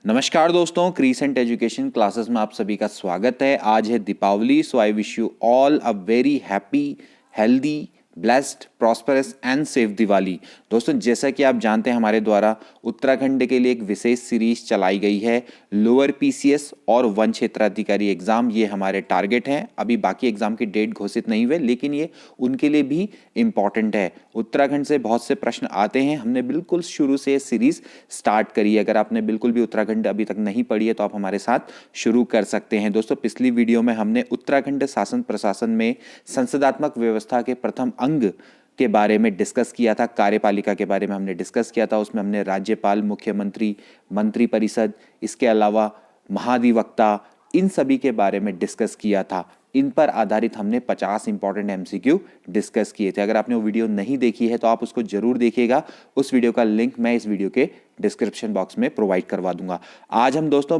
नमस्कार दोस्तों, crescent education classes में आप सभी का स्वागत है। आज है Deepavali, so I wish you all a very happy, healthy, blessed, prosperous and safe Diwali. दोस्तों, जैसा कि आप जानते हैं, हमारे द्वारा उत्तराखंड के लिए एक विशेष सीरीज चलाई गई है, लोअर पीसीएस और वन क्षेत्राधिकारी एग्जाम। ये हमारे टारगेट हैं। अभी बाकी एग्जाम की डेट घोषित नहीं हुए, लेकिन ये उनके लिए भी इम्पॉर्टेंट है। उत्तराखंड से बहुत से प्रश्न आते हैं। हमने बिल्कुल शुरू से ये सीरीज स्टार्ट करी है। अगर आपने बिल्कुल भी उत्तराखंड अभी तक नहीं पढ़ी है तो आप हमारे साथ शुरू कर सकते हैं। दोस्तों, पिछली वीडियो में हमने उत्तराखंड शासन प्रशासन में संसदात्मक व्यवस्था के प्रथम अंग के बारे में डिस्कस किया था। कार्यपालिका के बारे में हमने डिस्कस किया था। उसमें हमने राज्यपाल, मुख्यमंत्री, मंत्रिपरिषद, इसके अलावा महाधिवक्ता, इन सभी के बारे में डिस्कस किया था। इन पर आधारित हमने 50 इंपॉर्टेंट एमसीक्यू डिस्कस किए थे। अगर आपने वो वीडियो नहीं देखी है तो आप उसको जरूर देखिएगा। उस वीडियो का लिंक मैं इस वीडियो के डिस्क्रिप्शन बॉक्स में प्रोवाइड करवा दूंगा। आज हम दोस्तों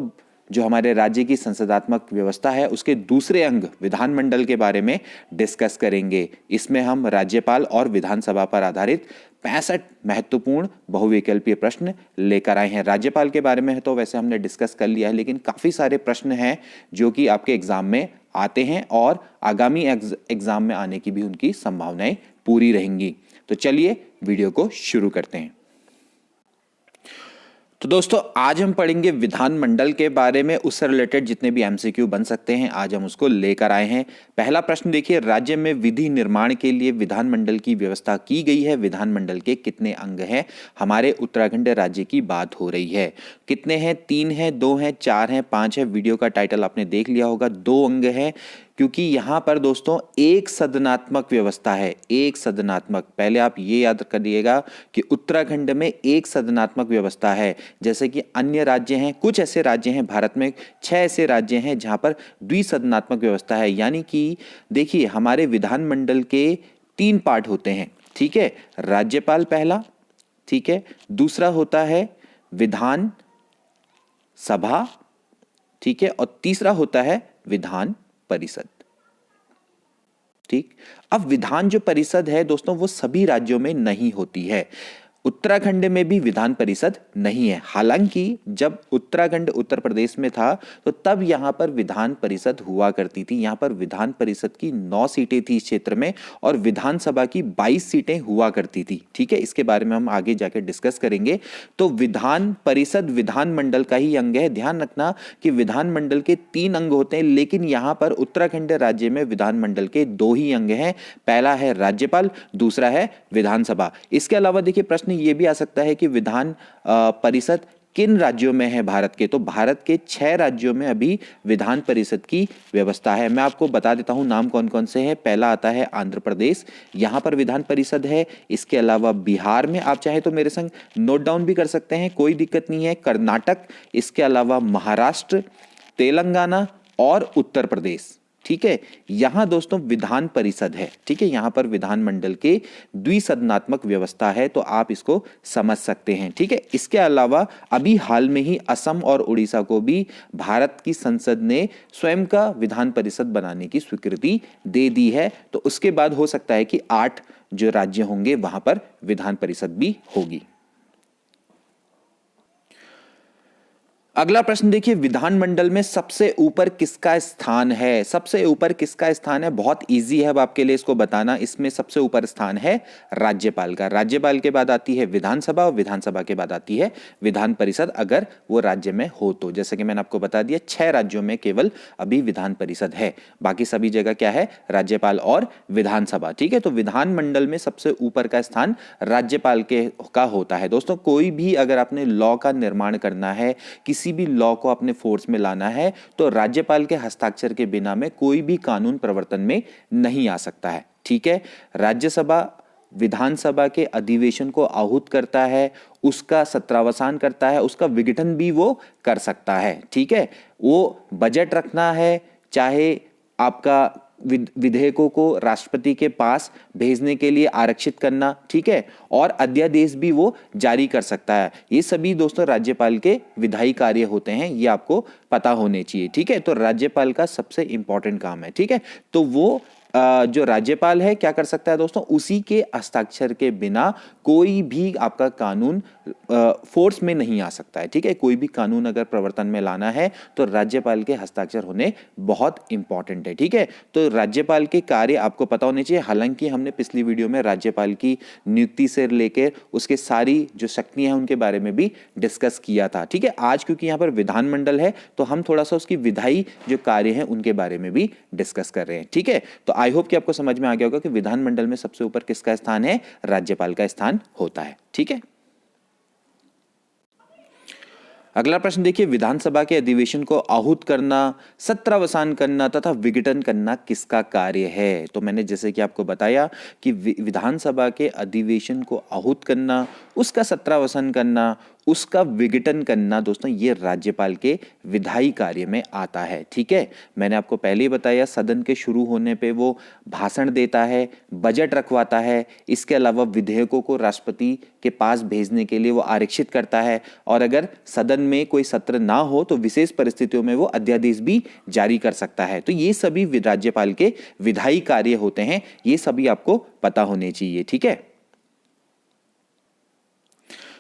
जो हमारे राज्य की संसदात्मक व्यवस्था है उसके दूसरे अंग विधानमंडल के बारे में डिस्कस करेंगे। इसमें हम राज्यपाल और विधानसभा पर आधारित 65 महत्वपूर्ण बहुविकल्पीय प्रश्न लेकर आए हैं। राज्यपाल के बारे में तो वैसे हमने डिस्कस कर लिया है, लेकिन काफी सारे प्रश्न हैं जो कि आपके एग्जाम में आते हैं और आगामी एग्जाम में आने की भी उनकी संभावनाएं पूरी रहेंगी। तो चलिए वीडियो को शुरू करते हैं। तो दोस्तों, आज हम पढ़ेंगे विधानमंडल के बारे में। उससे रिलेटेड जितने भी एमसीक्यू बन सकते हैं आज हम उसको लेकर आए हैं। पहला प्रश्न देखिए, राज्य में विधि निर्माण के लिए विधानमंडल की व्यवस्था की गई है। विधानमंडल के कितने अंग हैं? हमारे उत्तराखंड राज्य की बात हो रही है। कितने हैं? 3 हैं, 2 हैं, 4 हैं, 5 है। वीडियो का टाइटल आपने देख लिया होगा। 2 अंग हैं, क्योंकि यहां पर दोस्तों एक सदनात्मक व्यवस्था है। एक सदनात्मक, पहले आप ये याद करिएगा कि उत्तराखंड में एक सदनात्मक व्यवस्था है। जैसे कि अन्य राज्य हैं, कुछ ऐसे राज्य हैं भारत में, 6 ऐसे राज्य हैं जहां पर द्विसदनात्मक व्यवस्था है। यानी कि देखिए, हमारे विधानमंडल के 3 पार्ट होते हैं। ठीक है, राज्यपाल पहला, ठीक है, दूसरा होता है विधान सभा, ठीक है, और तीसरा होता है विधान परिषद। ठीक, अब विधान जो परिषद है दोस्तों वो सभी राज्यों में नहीं होती है। उत्तराखंड में भी विधान परिषद नहीं है। हालांकि जब उत्तराखंड उत्तर प्रदेश में था तो तब यहां पर विधान परिषद हुआ करती थी। यहां पर विधान परिषद की 9 सीटें थी इस क्षेत्र में और विधानसभा की 22 सीटें हुआ करती थी। ठीक है, इसके बारे में हम आगे जाकर डिस्कस करेंगे। तो विधान परिषद विधानमंडल का ही अंग है। ध्यान रखना कि विधानमंडल के 3 अंग होते हैं, लेकिन यहां पर उत्तराखंड राज्य में विधानमंडल के 2 ही अंग हैं। पहला है राज्यपाल, दूसरा है विधानसभा। इसके अलावा देखिए, प्रश्न ये भी आ सकता है कि विधान परिषद किन राज्यों में है भारत के? तो भारत के 6 राज्यों में अभी विधान परिषद की व्यवस्था है। मैं आपको बता देता हूं नाम कौन कौन से हैं। पहला आता है आंध्र प्रदेश, यहां पर विधान परिषद है। इसके अलावा बिहार में, आप चाहे तो मेरे संग नोट डाउन भी कर सकते हैं, कोई दिक्कत नहीं है। कर्नाटक, इसके अलावा महाराष्ट्र, तेलंगाना और उत्तर प्रदेश। ठीक है, यहां दोस्तों विधान परिषद है। ठीक है, यहां पर विधानमंडल के द्विसदनात्मक व्यवस्था है, तो आप इसको समझ सकते हैं। ठीक है, इसके अलावा अभी हाल में ही असम और उड़ीसा को भी भारत की संसद ने स्वयं का विधान परिषद बनाने की स्वीकृति दे दी है। तो उसके बाद हो सकता है कि 8 जो राज्य होंगे वहां पर विधान परिषद भी होगी। अगला प्रश्न देखिए, विधानमंडल में सबसे ऊपर किसका स्थान है? सबसे ऊपर किसका स्थान है? बहुत इजी है अब आपके लिए इसको बताना। इसमें सबसे ऊपर स्थान है राज्यपाल का। राज्यपाल के बाद आती है विधानसभा और विधानसभा के बाद आती है विधान परिषद, अगर वो राज्य में हो तो। जैसे कि मैंने आपको बता दिया, 6 राज्यों में केवल अभी विधान परिषद है, बाकी सभी जगह क्या है? राज्यपाल और विधानसभा। ठीक है, तो विधानमंडल में सबसे ऊपर का स्थान राज्यपाल का होता है। दोस्तों, कोई भी अगर आपने लॉ का निर्माण करना है, किसी भी लॉ को अपने फोर्स में लाना है, तो राज्यपाल के हस्ताक्षर के बिना में कोई भी कानून प्रवर्तन में नहीं आ सकता है। ठीक है, राज्यसभा विधानसभा के अधिवेशन को आहूत करता है, उसका सत्रावसान करता है, उसका विघटन भी वो कर सकता है। ठीक है, वो बजट रखना है, चाहे आपका विधेयकों को राष्ट्रपति के पास भेजने के लिए आरक्षित करना, ठीक है, और अध्यादेश भी वो जारी कर सकता है। ये सभी दोस्तों राज्यपाल के विधायी कार्य होते हैं, ये आपको पता होने चाहिए। ठीक है, तो राज्यपाल का सबसे इंपॉर्टेंट काम है। ठीक है, तो वो जो राज्यपाल है क्या कर सकता है दोस्तों, उसी के हस्ताक्षर के बिना कोई भी आपका कानून फोर्स में नहीं आ सकता है। ठीक है, कोई भी कानून अगर प्रवर्तन में लाना है तो राज्यपाल के हस्ताक्षर होने बहुत इंपॉर्टेंट है। ठीक है, तो राज्यपाल के कार्य आपको पता होने चाहिए। हालांकि हमने पिछली वीडियो में राज्यपाल की नियुक्ति से लेकर उसके सारी जो शक्तियां हैं उनके बारे में भी डिस्कस किया था। ठीक है, आज क्योंकि यहाँ पर विधानमंडल है तो हम थोड़ा सा उसकी विधायी जो कार्य है उनके बारे में भी डिस्कस कर रहे हैं। ठीक है, तो आई होप कि आपको समझ में आ गया होगा कि विधानमंडल में सबसे ऊपर किसका स्थान है, राज्यपाल का स्थान होता है। ठीक है, अगला प्रश्न देखिए, विधानसभा के अधिवेशन को आहूत करना, सत्रावसान करना तथा विघटन करना किसका कार्य है। तो मैंने जैसे कि आपको बताया कि विधानसभा के अधिवेशन को आहूत करना, उसका सत्रावसान करना, उसका विघटन करना दोस्तों ये राज्यपाल के विधायी कार्य में आता है। ठीक है, मैंने आपको पहले ही बताया सदन के शुरू होने पे वो भाषण देता है, बजट रखवाता है, इसके अलावा विधेयकों को राष्ट्रपति के पास भेजने के लिए वो आरक्षित करता है, और अगर सदन में कोई सत्र ना हो तो विशेष परिस्थितियों में वो अध्यादेश भी जारी कर सकता है। तो ये सभी राज्यपाल के विधायी कार्य होते हैं, ये सभी आपको पता होने चाहिए। ठीक है,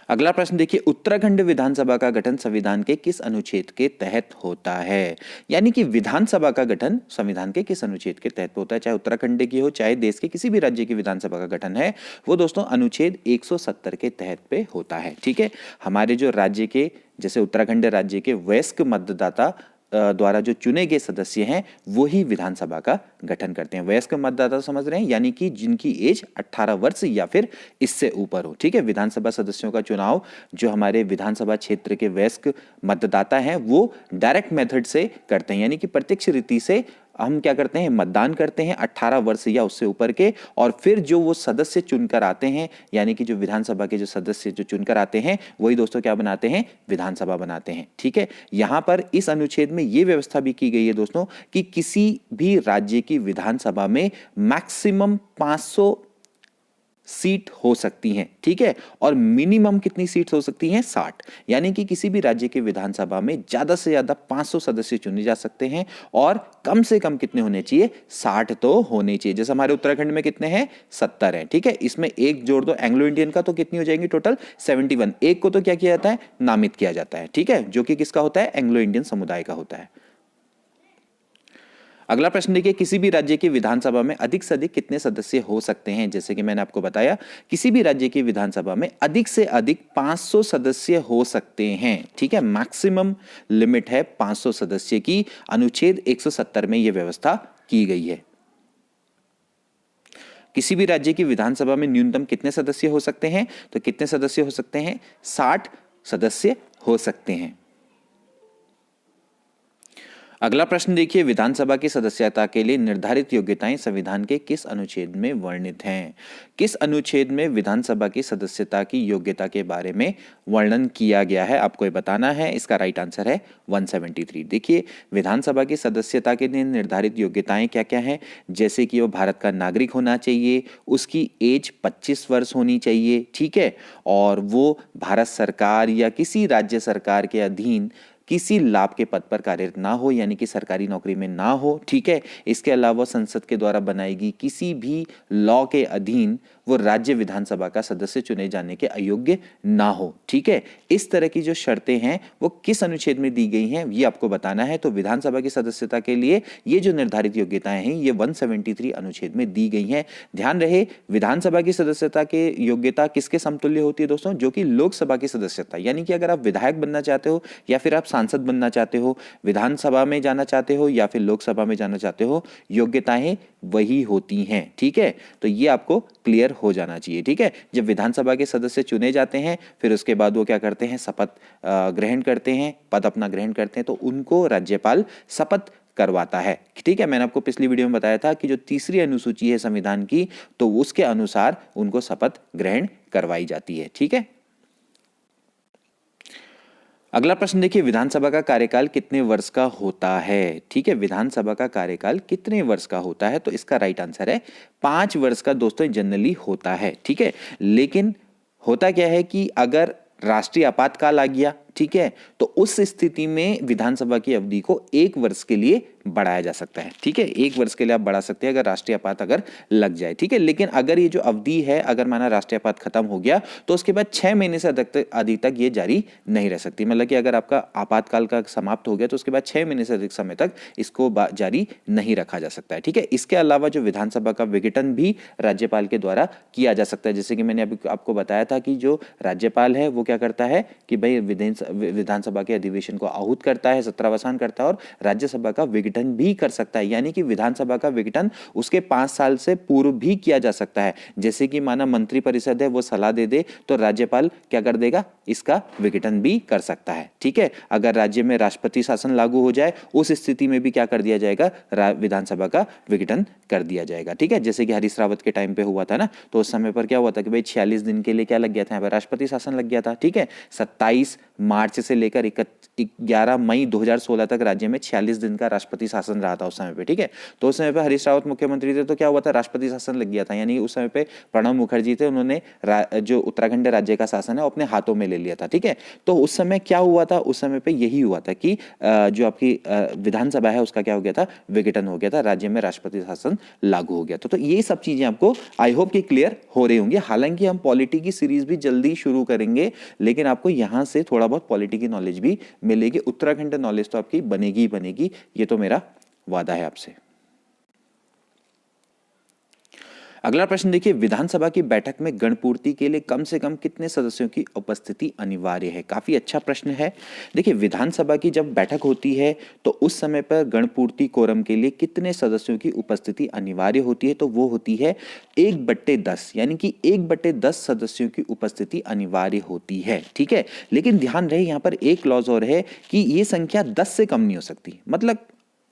अगला प्रश्न देखिए, उत्तराखंड विधानसभा का गठन संविधान के किस अनुच्छेद के तहत होता है। यानी कि विधानसभा का गठन संविधान के किस अनुच्छेद के तहत होता है, चाहे उत्तराखंड की हो चाहे देश के किसी भी राज्य की विधानसभा का गठन है, वो दोस्तों अनुच्छेद 170 के तहत पे होता है। ठीक है, हमारे जो राज्य के जैसे उत्तराखंड राज्य के वयस्क मतदाता द्वारा जो चुने गए सदस्य हैं वो ही विधानसभा का गठन करते हैं। वयस्क मतदाता समझ रहे हैं, यानी कि जिनकी एज 18 वर्ष या फिर इससे ऊपर हो। ठीक है, विधानसभा सदस्यों का चुनाव जो हमारे विधानसभा क्षेत्र के वयस्क मतदाता हैं वो डायरेक्ट मेथड से करते हैं, यानी कि प्रत्यक्ष रीति से हम क्या करते हैं, मतदान करते हैं 18 वर्ष या उससे ऊपर के, और फिर जो वो सदस्य चुनकर आते हैं, यानी कि जो विधानसभा के जो सदस्य जो चुनकर आते हैं वही दोस्तों क्या बनाते हैं, विधानसभा बनाते हैं। ठीक है, यहां पर इस अनुच्छेद में ये व्यवस्था भी की गई है दोस्तों कि किसी भी राज्य की विधानसभा में मैक्सिमम 500 सीट हो सकती हैं। ठीक है, और मिनिमम कितनी सीट हो सकती हैं, 60। यानी कि किसी भी राज्य की विधानसभा में ज्यादा से ज्यादा 500 सदस्य चुने जा सकते हैं, और कम से कम कितने होने चाहिए, 60 तो होने चाहिए। जैसे हमारे उत्तराखंड में कितने हैं, 70 हैं। ठीक है, इसमें एक जोड़ दो एंग्लो इंडियन का तो कितनी हो जाएंगी, टोटल 71। एक को तो क्या किया जाता है, नामित किया जाता है। ठीक है, जो कि किसका होता है, एंग्लो इंडियन समुदाय का होता है। अगला प्रश्न देखिए, किसी भी राज्य की विधानसभा में अधिक से अधिक कितने सदस्य हो सकते हैं। जैसे कि मैंने आपको बताया, किसी भी राज्य की विधानसभा में अधिक से अधिक 500 सदस्य हो सकते हैं। ठीक है, मैक्सिमम लिमिट है 500 सदस्य की, अनुच्छेद 170 में यह व्यवस्था की गई है। किसी भी राज्य की विधानसभा में न्यूनतम कितने सदस्य हो सकते हैं, तो कितने सदस्य हो सकते हैं, 60 सदस्य हो सकते हैं। अगला प्रश्न देखिए, विधानसभा की सदस्यता के लिए निर्धारित योग्यताएं संविधान के किस अनुच्छेद में वर्णित हैं। किस अनुच्छेद में विधानसभा की सदस्यता की योग्यता के बारे में वर्णन किया गया है, आपको ये बताना है। इसका राइट आंसर है 173। देखिए, विधानसभा की सदस्यता के लिए निर्धारित योग्यताएं क्या क्या हैं, जैसे कि वो भारत का नागरिक होना चाहिए, उसकी एज 25 वर्ष होनी चाहिए। ठीक है, और वो भारत सरकार या किसी राज्य सरकार के अधीन किसी लाभ के पद पर कार्यरत ना हो, यानी कि सरकारी नौकरी में ना हो। ठीक है, इसके अलावा संसद के द्वारा बनाई गई किसी भी लॉ के अधीन वो राज्य विधानसभा का सदस्य चुने जाने के अयोग्य ना हो। ठीक है, इस तरह की जो शर्तें हैं वो किस अनुच्छेद में दी गई हैं ये आपको बताना है। तो विधानसभा की सदस्यता के लिए ये जो निर्धारित योग्यताएं हैं ये 173 अनुच्छेद में दी गई हैं। ध्यान रहे, विधानसभा की सदस्यता के योग्यता किसके समतुल्य होती है दोस्तों, जो कि लोकसभा की सदस्यता। यानी कि अगर आप विधायक बनना चाहते हो या फिर आप सांसद बनना चाहते हो, विधानसभा में जाना चाहते हो या फिर लोकसभा में जाना चाहते हो, योग्यताएं वही होती हैं। ठीक है, तो ये आपको क्लियर हो जाना चाहिए। ठीक है, जब विधानसभा के सदस्य चुने जाते हैं फिर उसके बाद वो क्या करते हैं, शपथ ग्रहण करते हैं, पद अपना ग्रहण करते हैं, तो उनको राज्यपाल शपथ करवाता है। ठीक है, मैंने आपको पिछली वीडियो में बताया था कि जो तीसरी अनुसूची है संविधान की, तो उसके अनुसार उनको शपथ ग्रहण करवाई जाती है। ठीक है, अगला प्रश्न देखिए, विधानसभा का कार्यकाल कितने वर्ष का होता है। ठीक है, विधानसभा का कार्यकाल कितने वर्ष का होता है, तो इसका राइट आंसर है 5 वर्ष का दोस्तों जनरली होता है। ठीक है, लेकिन होता क्या है कि अगर राष्ट्रीय आपातकाल आ गया ठीक है। तो उस स्थिति में विधानसभा की अवधि को 1 वर्ष के लिए बढ़ाया जा सकता है, ठीक है। 1 वर्ष के लिए आप बढ़ा सकते हैं अगर राष्ट्रीय आपात अगर लग जाए, ठीक है। लेकिन अगर ये जो अवधि है, अगर माना राष्ट्रीय आपात खत्म हो गया तो उसके बाद 6 महीने से अधिक तक ये जारी नहीं रह सकती। मतलब कि अगर आपका आपातकाल का समाप्त हो गया तो उसके बाद 6 महीने से अधिक समय तक इसको जारी नहीं रखा जा सकता है, ठीक है। इसके अलावा जो विधानसभा का विघटन भी राज्यपाल के द्वारा किया जा सकता है। जैसे कि मैंने अभी आपको बताया था कि जो राज्यपाल है वो क्या करता है कि भाई विधानसभा के अधिवेशन को आहूत करता है, सत्रावसान करता है और राज्यसभा का विघटन भी कर सकता है। यानी कि विधानसभा का विघटन उसके 5 साल से पूर्व भी किया जा सकता है। जैसे कि माना मंत्रिपरिषद है वो सलाह दे दे तो राज्यपाल क्या कर देगा, इसका विघटन भी कर सकता है, ठीक है। अगर राज्य में राष्ट्रपति शासन लागू हो जाए उस स्थिति में भी क्या कर दिया जाएगा, विधानसभा का विघटन कर दिया जाएगा, ठीक है। जैसे कि हरीश रावत के टाइम पे हुआ था ना, तो उस समय पर क्या हुआ था कि भाई 46 दिन के लिए क्या लग गया था, यहाँ पर राष्ट्रपति शासन लग गया था, ठीक है। 27 मार्च से लेकर 11 मई 2016 तक राज्य में 46 दिन का राष्ट्रपति शासन रहा था उस समय पे, ठीक है। तो उस समय पे हरीश रावत मुख्यमंत्री थे तो क्या हुआ था, राष्ट्रपति शासन लग गया था। यानी उस समय पे प्रणब मुखर्जी थे, उन्होंने जो उत्तराखंड राज्य का शासन है वो अपने हाथों में ले लिया था, ठीक है। तो उस समय क्या हुआ था, उस समय पे यही हुआ था कि जो आपकी विधानसभा है उसका क्या हो गया था, विघटन हो गया था, राज्य में राष्ट्रपति शासन लागू हो गया था। तो ये सब चीजें आपको आई होप कि क्लियर हो रही होंगी। हालांकि हम पॉलिटी की सीरीज भी जल्दी शुरू करेंगे, लेकिन आपको यहां से थोड़ा बहुत पॉलिटी की नॉलेज भी मिलेगी। उत्तराखंड नॉलेज तो आपकी बनेगी ही बनेगी, ये तो मेरा वादा है आपसे। अगला प्रश्न देखिए, विधानसभा की बैठक में गणपूर्ति के लिए कम से कम कितने सदस्यों की उपस्थिति अनिवार्य है। काफी अच्छा प्रश्न है। देखिए, विधानसभा की जब बैठक होती है तो उस समय पर गणपूर्ति कोरम के लिए कितने सदस्यों की उपस्थिति अनिवार्य होती है, तो वो होती है 1/10, यानी कि 1/10 सदस्यों की उपस्थिति अनिवार्य होती है, ठीक है। लेकिन ध्यान रहे यहाँ पर एक क्लॉज और है कि ये संख्या 10 से कम नहीं हो सकती, मतलब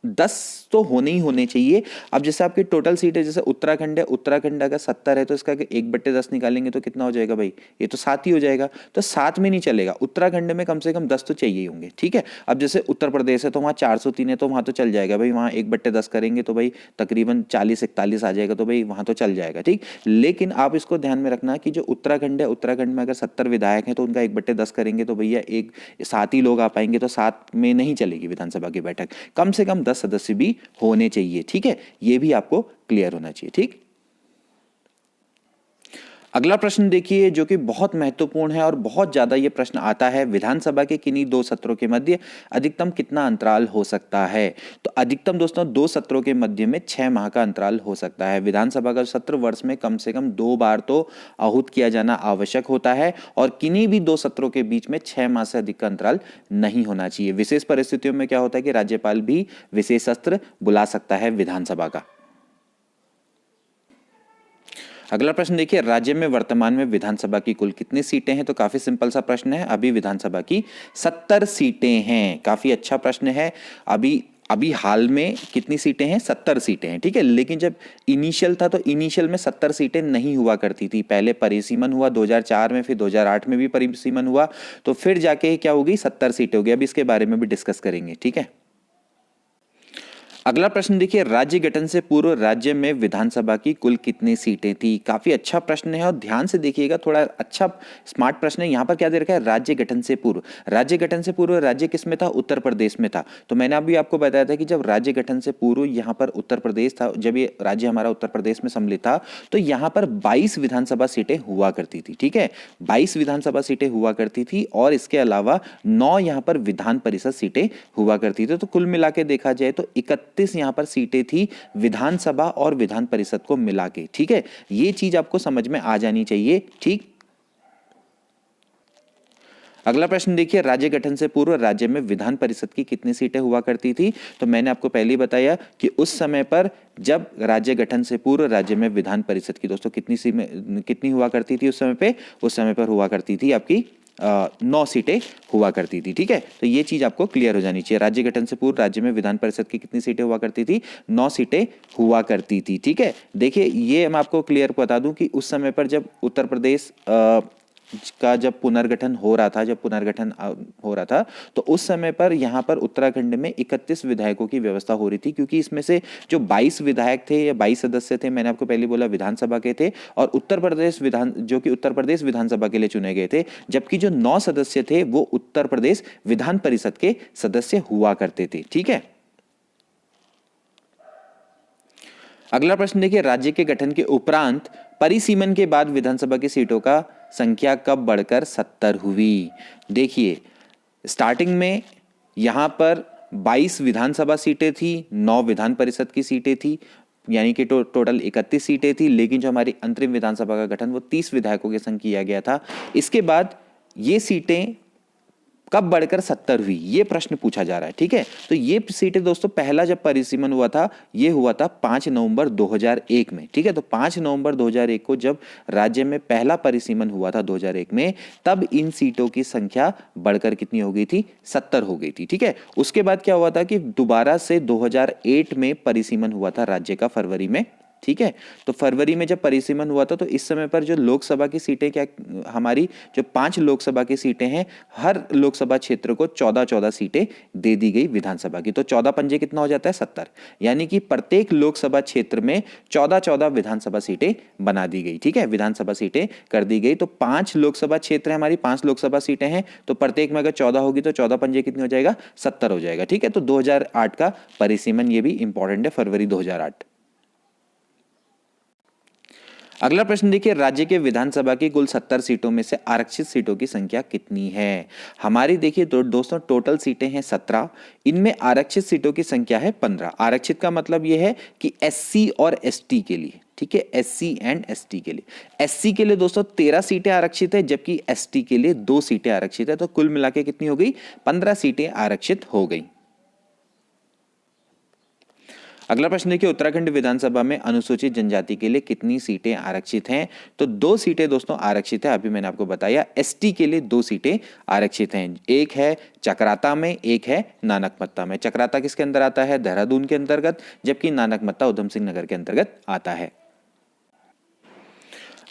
10 तो होने ही होने चाहिए। अब जैसे आपकी टोटल सीट है, जैसे उत्तराखंड है, उत्तराखंड अगर 70 है तो इसका 1/10 निकालेंगे तो कितना हो जाएगा भाई, ये तो 7 ही हो जाएगा। तो 7 में नहीं चलेगा, उत्तराखंड में कम से कम 10 तो चाहिए ही होंगे, ठीक है। अब जैसे उत्तर प्रदेश है तो वहाँ 403 है तो वहाँ तो चल जाएगा भाई, वहाँ 1/10 करेंगे तो भाई तकरीबन 40-41 आ जाएगा, तो भाई वहाँ तो चल जाएगा, ठीक। लेकिन आप इसको ध्यान में रखना कि जो उत्तराखंड है, उत्तराखंड में अगर 70 विधायक हैं तो उनका 1/10 करेंगे तो भैया 7 ही लोग आ पाएंगे, तो 7 में नहीं चलेगी विधानसभा की बैठक। कम से कम 10 सदस्य भी होने चाहिए, ठीक है। यह भी आपको क्लियर होना चाहिए, ठीक। अगला प्रश्न देखिए जो कि बहुत महत्वपूर्ण है और बहुत ज्यादा ये प्रश्न आता है, विधानसभा के किन्हीं 2 सत्रों के मध्य अधिकतम कितना अंतराल हो सकता है। तो अधिकतम दोस्तों 2 सत्रों के मध्य में 6 माह का अंतराल हो सकता है। विधानसभा का सत्र वर्ष में कम से कम 2 बार तो आहूत किया जाना आवश्यक होता है और किन्हीं भी 2 सत्रों के बीच में 6 माह से अधिक का अंतराल नहीं होना चाहिए। विशेष परिस्थितियों में क्या होता है कि राज्यपाल भी विशेष सत्र बुला सकता है विधानसभा का। अगला प्रश्न देखिए, राज्य में वर्तमान में विधानसभा की कुल कितनी सीटें हैं। तो काफी सिंपल सा प्रश्न है, अभी विधानसभा की 70 सीटें हैं। काफी अच्छा प्रश्न है। अभी हाल में कितनी सीटें हैं, 70 सीटें हैं, ठीक है। लेकिन जब इनिशियल था तो इनिशियल में 70 सीटें नहीं हुआ करती थी। पहले परिसीमन हुआ 2004 में, फिर 2008 में भी परिसीमन हुआ, तो फिर जाके क्या होगी, 70 सीटें हो गई। अभी इसके बारे में भी डिस्कस करेंगे, ठीक है। अगला प्रश्न देखिए, राज्य गठन से पूर्व राज्य में विधानसभा की कुल कितनी सीटें थी। काफी अच्छा प्रश्न है और ध्यान से देखिएगा, थोड़ा अच्छा स्मार्ट प्रश्न है। यहाँ पर क्या दे रखा है, राज्य गठन से पूर्व। राज्य गठन से पूर्व राज्य किस में था, उत्तर प्रदेश में था। तो मैंने अभी आपको बताया था कि जब राज्य गठन से पूर्व यहाँ पर उत्तर प्रदेश था, जब ये राज्य हमारा उत्तर प्रदेश में सम्मिलित था तो यहाँ पर 22 विधानसभा सीटें हुआ करती थी, ठीक है। 22 विधानसभा सीटें हुआ करती थी और इसके अलावा 9 यहाँ पर विधान परिषद सीटें हुआ करती थी। तो कुल मिला के देखा जाए तो 31 यहां पर सीटें थी विधानसभा और विधान परिषद को मिला के, ठीक है। यह चीज आपको समझ में आ जानी चाहिए, ठीक। अगला प्रश्न देखिए, राज्य गठन से पूर्व राज्य में विधान परिषद की कितनी सीटें हुआ करती थी। तो मैंने आपको पहले ही बताया कि उस समय पर जब राज्य गठन से पूर्व राज्य में विधान परिषद की दोस्तों कितनी हुआ करती थी, उस समय पर हुआ करती थी आपकी 9 सीटें हुआ करती थी, ठीक है। तो ये चीज आपको क्लियर हो जानी चाहिए। राज्य गठन से पूर्व राज्य में विधान परिषद की कितनी सीटें हुआ करती थी, 9 सीटें हुआ करती थी, ठीक है। देखिए, ये मैं आपको क्लियर बता दूं कि उस समय पर जब उत्तर प्रदेश का जब पुनर्गठन हो रहा था, हो रहा था, तो उस समय पर यहाँ पर उत्तराखंड में 31 विधायकों की व्यवस्था हो रही थी, क्योंकि इसमें से जो 22 विधायक थे या 22 सदस्य थे, मैंने आपको पहले बोला विधानसभा के थे, और उत्तर प्रदेश विधानसभा के लिए चुने गए थे, जबकि जो 9 सदस्य थे वो उत्तर प्रदेश विधान परिषद के सदस्य हुआ करते थे। ठीक है, अगला प्रश्न देखिए, राज्य के गठन के उपरांत परिसीमन के बाद विधानसभा की सीटों का संख्या कब बढ़कर 70 हुई? देखिए, स्टार्टिंग में यहां पर 22 विधानसभा सीटें थी, 9 विधान परिषद की सीटें थी, यानी कि टोटल 31 सीटें थी, लेकिन जो हमारी अंतरिम विधानसभा का गठन वो 30 विधायकों के संग किया गया था। इसके बाद ये सीटें कब बढ़कर 70 हुई, ये प्रश्न पूछा जा रहा है। ठीक है, तो ये सीटें दोस्तों पहला जब परिसीमन हुआ था, ये हुआ था 5 नवंबर 2001 में। ठीक है, तो 5 नवंबर 2001 को जब राज्य में पहला परिसीमन हुआ था 2001 में, तब इन सीटों की संख्या बढ़कर कितनी हो गई थी? 70 हो गई थी। ठीक है, उसके बाद क्या हुआ था कि दोबारा से 2008 में परिसीमन हुआ था राज्य का, फरवरी में। ठीक है, तो फरवरी में जब परिसीमन हुआ था, तो इस समय पर जो लोकसभा की सीटें, क्या हमारी जो 5 लोकसभा की सीटें हैं, हर लोकसभा क्षेत्र को 14-14 सीटें दे दी गई विधानसभा की। तो 14 पंजे कितना हो जाता है? 70, यानी कि प्रत्येक लोकसभा क्षेत्र में 14-14 विधानसभा सीटें बना दी गई। ठीक है, विधानसभा सीटें कर दी गई। तो 5 लोकसभा क्षेत्र है हमारी, 5 लोकसभा सीटें हैं, तो प्रत्येक में अगर 14 होगी तो 14 पंजे कितनी हो जाएगा? 70 हो जाएगा। ठीक है, तो 2008 का परिसीमन, ये भी इंपॉर्टेंट है, फरवरी 2008। अगला प्रश्न देखिए, राज्य के विधानसभा की कुल 70 सीटों में से आरक्षित सीटों की संख्या कितनी है? हमारी देखिए दोस्तों टोटल सीटें हैं 17, इनमें आरक्षित सीटों की संख्या है 15। आरक्षित का मतलब यह है कि एससी और एसटी के लिए। ठीक है, एससी एंड एसटी के लिए। एससी के लिए दोस्तों 13 सीटें आरक्षित है, जबकि एसटी के लिए 2 सीटें आरक्षित है, तो कुल मिला के कितनी हो गई? 15 सीटें आरक्षित हो गई। अगला प्रश्न देखिए, उत्तराखंड विधानसभा में अनुसूचित जनजाति के लिए कितनी सीटें आरक्षित हैं? तो 2 सीटें दोस्तों आरक्षित है, अभी मैंने आपको बताया। एसटी के लिए 2 सीटें आरक्षित हैं, एक है चक्राता में, एक है नानकमत्ता में। चक्राता किसके अंदर आता है? देहरादून के अंतर्गत, जबकि नानकमत्ता उधम सिंह नगर के अंतर्गत आता है।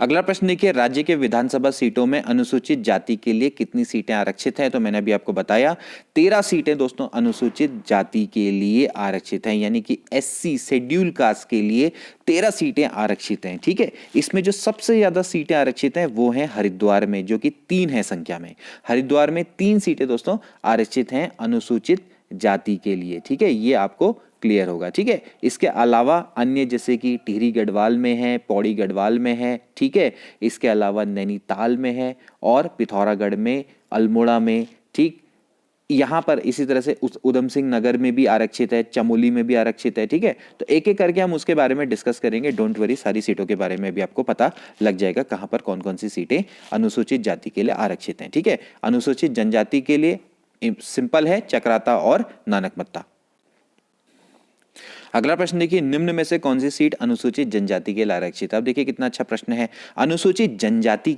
अगला प्रश्न देखिए, राज्य के विधानसभा सीटों में अनुसूचित जाति के लिए कितनी सीटें आरक्षित हैं? तो मैंने अभी आपको बताया 13 सीटें दोस्तों अनुसूचित जाति के लिए आरक्षित हैं, यानी कि एससी शेड्यूल कास्ट के लिए 13 सीटें आरक्षित हैं। ठीक है, इसमें जो सबसे ज्यादा सीटें आरक्षित हैं वो हैं हरिद्वार में, जो कि 3 है संख्या में। हरिद्वार में 3 सीटें दोस्तों आरक्षित हैं अनुसूचित जाति के लिए। ठीक है, ये आपको क्लियर होगा। ठीक है, इसके अलावा अन्य जैसे कि टिहरी गढ़वाल में है, पौड़ी गढ़वाल में है। ठीक है, इसके अलावा नैनीताल में है और पिथौरागढ़ में, अल्मोड़ा में। ठीक, यहाँ पर इसी तरह से उधम सिंह नगर में भी आरक्षित है, चमोली में भी आरक्षित है। ठीक है, तो एक एक करके हम उसके बारे में डिस्कस करेंगे, डोंट वरी, सारी सीटों के बारे में भी आपको पता लग जाएगा कहाँ पर कौन कौन सी सीटें अनुसूचित जाति के लिए आरक्षित हैं। ठीक है, अनुसूचित जनजाति के लिए सिंपल है, चक्राता और नानकमत्ता। अगला प्रश्न देखिए, निम्न में से कौन सी सीट अनुसूचित जनजाति के लिए आरक्षित है? अब देखिए कितना अच्छा प्रश्न है। अनुसूचित जनजाति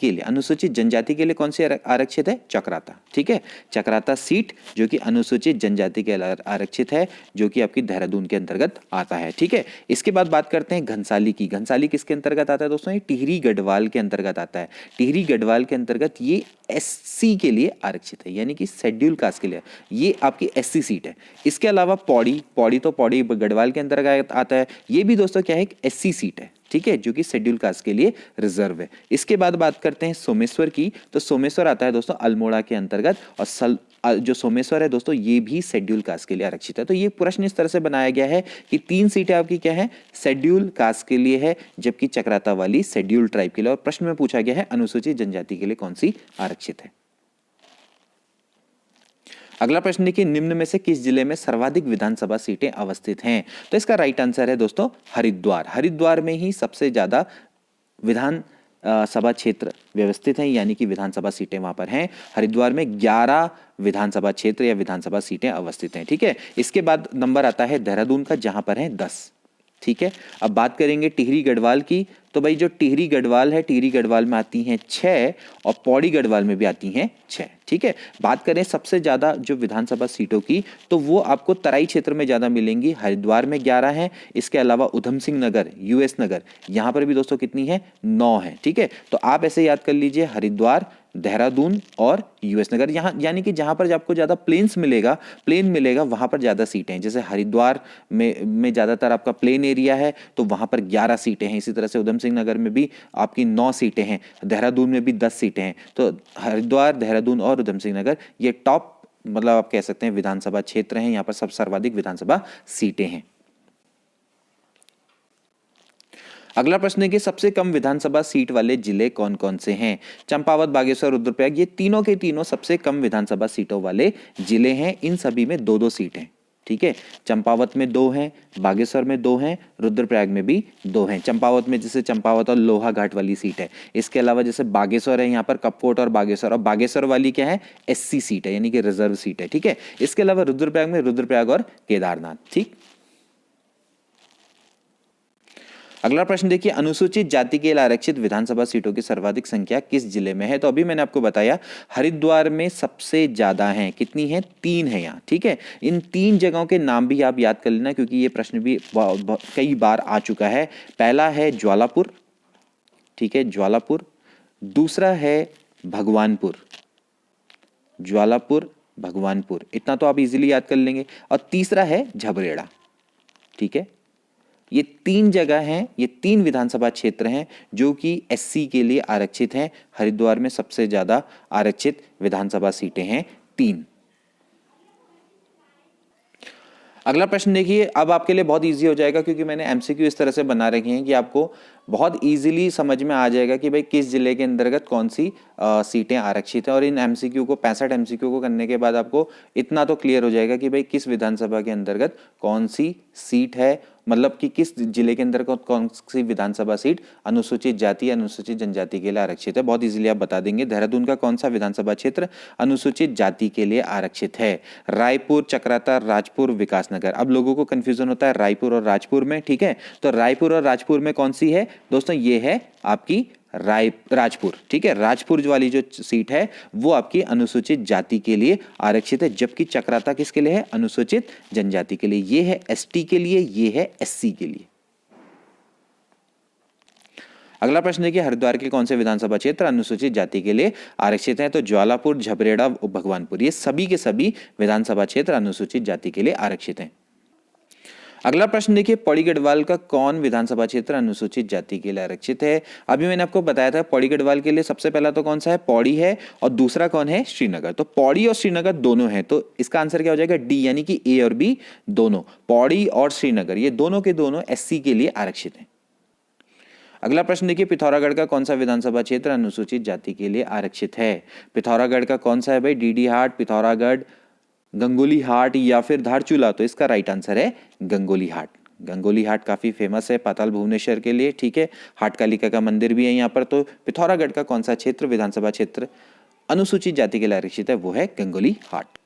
के लिए कौन सी आरक्षित है? चक्राता। ठीक है, चक्राता सीट जो कि अनुसूचित जनजाति के लिए आरक्षित है, जो कि आपकी देहरादून के अंतर्गत आता है। ठीक है, इसके बाद बात करते हैं घनसाली की। घनसाली किसके अंतर्गत आता है दोस्तों? ये टिहरी गढ़वाल के अंतर्गत आता है। टिहरी गढ़वाल के अंतर्गत ये एससी के लिए आरक्षित है, यानी कि शेड्यूल कास्ट के लिए ये आपकी एससी सीट है। इसके अलावा पौड़ी तो पौड़ी गढ़वाल के अंतर्गत आता है, ये भी दोस्तों क्या है? एक एससी सीट है। ठीक है, जो कि शेड्यूल कास्ट के लिए रिजर्व है। इसके बाद बात करते हैं सोमेश्वर की, तो सोमेश्वर आता है दोस्तों अल्मोड़ा के अंतर्गत, और जो सोमेश्वर है दोस्तों ये भी शेड्यूल कास्ट के लिए आरक्षित है। तो ये प्रश्न इस तरह से बनाया गया है कि 3 सीटें आपकी क्या है? शेड्यूल कास्ट के लिए है, जबकि चक्राता वाली शेड्यूल ट्राइब के लिए। और प्रश्न में पूछा गया है अनुसूचित जनजाति के लिए कौन सी आरक्षित है। अगला प्रश्न देखिए, निम्न में से किस जिले में सर्वाधिक विधानसभा सीटें अवस्थित हैं? तो इसका राइट आंसर है दोस्तों हरिद्वार। हरिद्वार में ही सबसे ज्यादा विधान सभा क्षेत्र व्यवस्थित हैं, यानी कि विधानसभा सीटें वहां पर हैं। हरिद्वार में 11 विधानसभा क्षेत्र या विधानसभा सीटें अवस्थित हैं। ठीक है, इसके बाद नंबर आता है देहरादून का, जहां पर है 10। ठीक है, अब बात करेंगे टिहरी गढ़वाल की, तो भाई जो टिहरी गढ़वाल है, टिहरी गढ़वाल में आती हैं 6 और पौड़ी गढ़वाल में भी आती हैं 6। ठीक है, बात करें सबसे ज्यादा जो विधानसभा सीटों की, तो वो आपको तराई क्षेत्र में ज्यादा मिलेंगी। हरिद्वार में 11 है, इसके अलावा उधम सिंह नगर, यूएस नगर, यहां पर भी दोस्तों कितनी है? 9 है। ठीक है, तो आप ऐसे याद कर लीजिए, हरिद्वार, देहरादून और यूएस नगर। यहाँ यानी कि जहाँ पर आपको ज़्यादा प्लेन मिलेगा वहाँ पर ज़्यादा सीटें हैं। जैसे हरिद्वार में ज़्यादातर आपका प्लेन एरिया है तो वहाँ पर 11 सीटें हैं। इसी तरह से उधम सिंह नगर में भी आपकी 9 सीटें हैं, देहरादून में भी 10 सीटें हैं। तो हरिद्वार, देहरादून और उधम सिंह नगर ये टॉप मतलब आप कह सकते हैं विधानसभा क्षेत्र हैं, यहाँ पर सब सर्वाधिक विधानसभा सीटें हैं। अगला प्रश्न है कि सबसे कम विधानसभा सीट वाले जिले कौन कौन से हैं? चंपावत, बागेश्वर, रुद्रप्रयाग, ये तीनों के तीनों सबसे कम विधानसभा सीटों वाले जिले हैं। इन सभी में 2-2 सीट हैं, ठीक है। चंपावत में 2 हैं, बागेश्वर में 2 हैं, रुद्रप्रयाग में भी 2 हैं। चंपावत में जैसे चंपावत और लोहाघाट वाली सीट है। इसके अलावा जैसे बागेश्वर है, यहाँ पर कपकोट और बागेश्वर वाली क्या है, एससी सीट है यानी कि रिजर्व सीट है, ठीक है। इसके अलावा रुद्रप्रयाग में रुद्रप्रयाग और केदारनाथ, ठीक। अगला प्रश्न देखिए, अनुसूचित जाति के लिए आरक्षित विधानसभा सीटों की सर्वाधिक संख्या किस जिले में है? तो अभी मैंने आपको बताया हरिद्वार में सबसे ज्यादा है। कितनी है? 3 है यहाँ, ठीक है। इन 3 जगहों के नाम भी आप याद कर लेना क्योंकि ये प्रश्न भी कई बार आ चुका है। पहला है ज्वालापुर, ठीक है, ज्वालापुर। दूसरा है भगवानपुर, ज्वालापुर, भगवानपुर, इतना तो आप इजीली याद कर लेंगे। और तीसरा है झबरेड़ा, ठीक है। ये 3 जगह हैं, ये 3 विधानसभा क्षेत्र हैं जो कि एससी के लिए आरक्षित हैं। हरिद्वार में सबसे ज्यादा आरक्षित विधानसभा सीटें हैं 3। अगला प्रश्न देखिए, अब आपके लिए बहुत इजी हो जाएगा क्योंकि मैंने एमसीक्यू इस तरह से बना रखे हैं कि आपको बहुत इजीली समझ में आ जाएगा कि भाई किस जिले के अंतर्गत कौन सी सीटें आरक्षित हैं। और इन एमसीक्यू को 65 एमसीक्यू को करने के बाद आपको इतना तो क्लियर हो जाएगा कि भाई किस विधानसभा के अंतर्गत कौन सी सीट है, मतलब कि किस जिले के अंतर्गत कौन सी विधानसभा सीट अनुसूचित जाति अनुसूचित जनजाति के लिए आरक्षित है। बहुत इजीली आप बता देंगे। देहरादून का कौन सा विधानसभा क्षेत्र अनुसूचित जाति के लिए आरक्षित है? रायपुर, चक्राता, राजपुर, विकासनगर। अब लोगों को कंफ्यूजन होता है रायपुर और राजपुर में, ठीक है। तो रायपुर और राजपुर में कौन सी है दोस्तों? ये है आपकी राजपुर, ठीक है। राजपुर वाली जो सीट है वो आपकी अनुसूचित जाति के लिए आरक्षित है, जबकि चक्राता किसके लिए है? अनुसूचित जनजाति के लिए। ये है एसटी के लिए, ये है एससी के लिए। अगला प्रश्न देखिए, हरिद्वार के कौन से विधानसभा क्षेत्र अनुसूचित जाति के लिए आरक्षित हैं? तो ज्वालापुर, झबरेड़ा, भगवानपुर, ये सभी के सभी विधानसभा क्षेत्र अनुसूचित जाति के लिए आरक्षित हैं। अगला प्रश्न देखिए, पौड़ी गढ़वाल का कौन विधानसभा क्षेत्र अनुसूचित जाति के लिए आरक्षित है? अभी मैंने आपको बताया था पौड़ी गढ़वाल के लिए सबसे पहला तो कौन सा है? पौड़ी है, और दूसरा कौन है? श्रीनगर। तो पौड़ी और श्रीनगर दोनों हैं, तो इसका आंसर क्या हो जाएगा? डी, यानी कि ए और बी दोनों। पौड़ी और श्रीनगर ये दोनों के दोनों एससी के लिए आरक्षित हैं। अगला प्रश्न देखिए, पिथौरागढ़ का कौन सा विधानसभा क्षेत्र अनुसूचित जाति के लिए आरक्षित है? पिथौरागढ़ का कौन सा है भाई? डीडी हाट, पिथौरागढ़, गंगोली हाट या फिर धारचूला? तो इसका राइट आंसर है गंगोली हाट। गंगोली हाट काफी फेमस है पाताल भुवनेश्वर के लिए, ठीक है। हाट कालिका का मंदिर भी है यहाँ पर। तो पिथौरागढ़ का कौन सा क्षेत्र विधानसभा क्षेत्र अनुसूचित जाति के लिए आरक्षित है? वो है गंगोली हाट।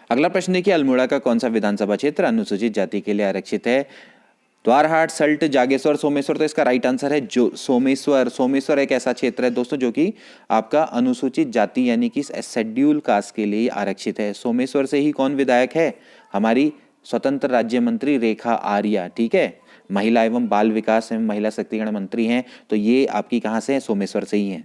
अगला प्रश्न देखिए, अल्मोड़ा का कौन सा विधानसभा क्षेत्र अनुसूचित जाति के लिए आरक्षित है? द्वारहाट, सल्ट, जागेश्वर, सोमेश्वर। तो इसका राइट आंसर है जो सोमेश्वर एक ऐसा क्षेत्र है दोस्तों जो कि आपका अनुसूचित जाति यानी कि शेड्यूल कास्ट के लिए आरक्षित है। सोमेश्वर से ही कौन विधायक है? हमारी स्वतंत्र राज्य मंत्री रेखा आर्या, ठीक है। महिला एवं बाल विकास एवं महिला शक्तिकरण मंत्री हैं। तो ये आपकी कहां से है? सोमेश्वर से ही है।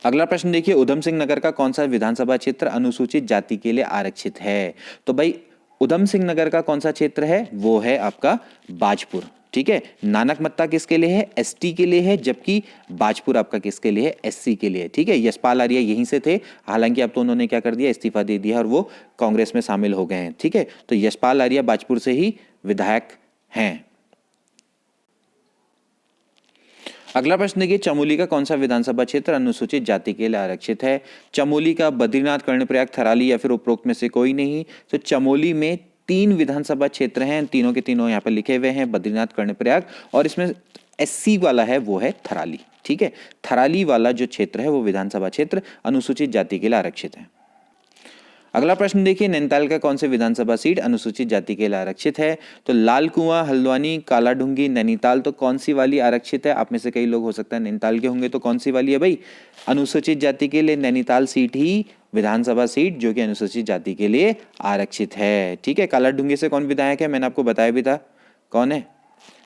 अगला प्रश्न देखिए, उधम सिंह नगर का कौन सा विधानसभा क्षेत्र अनुसूचित जाति के लिए आरक्षित है? तो भाई उधम सिंह नगर का कौन सा क्षेत्र है? वो है आपका बाजपुर, ठीक है। नानकमत्ता किसके लिए है? एसटी के लिए है, जबकि बाजपुर आपका किसके लिए है? एससी के लिए, ठीक है। यशपाल आर्या यहीं से थे, हालांकि अब तो उन्होंने क्या कर दिया? इस्तीफा दे दिया और वो कांग्रेस में शामिल हो गए हैं, ठीक है। तो यशपाल आर्या बाजपुर से ही विधायक हैं। अगला प्रश्न देखिए, चमोली का कौन सा विधानसभा क्षेत्र अनुसूचित जाति के लिए आरक्षित है? चमोली का बद्रीनाथ, कर्णप्रयाग, थराली या फिर उपरोक्त में से कोई नहीं। तो चमोली में 3 विधानसभा क्षेत्र हैं, तीनों के तीनों यहाँ पर लिखे हुए हैं, बद्रीनाथ, कर्णप्रयाग, और इसमें एससी वाला है वो है थराली, ठीक है। थराली वाला जो क्षेत्र है वो विधानसभा क्षेत्र अनुसूचित जाति के लिए आरक्षित है। अगला प्रश्न देखिए, नैनीताल का कौन से विधानसभा सीट अनुसूचित जाति के लिए आरक्षित है? तो लाल कुआं, हल्द्वानी, कालाढूंगी, नैनीताल। तो कौन सी वाली आरक्षित है? आप में से कई लोग हो सकता है नैनीताल के होंगे, तो कौन सी वाली है भाई? अनुसूचित जाति के लिए नैनीताल सीट ही विधानसभा सीट जो कि अनुसूचित जाति के लिए आरक्षित है, ठीक है। कालाढूंगी से कौन विधायक है? मैंने आपको बताया भी था, कौन है?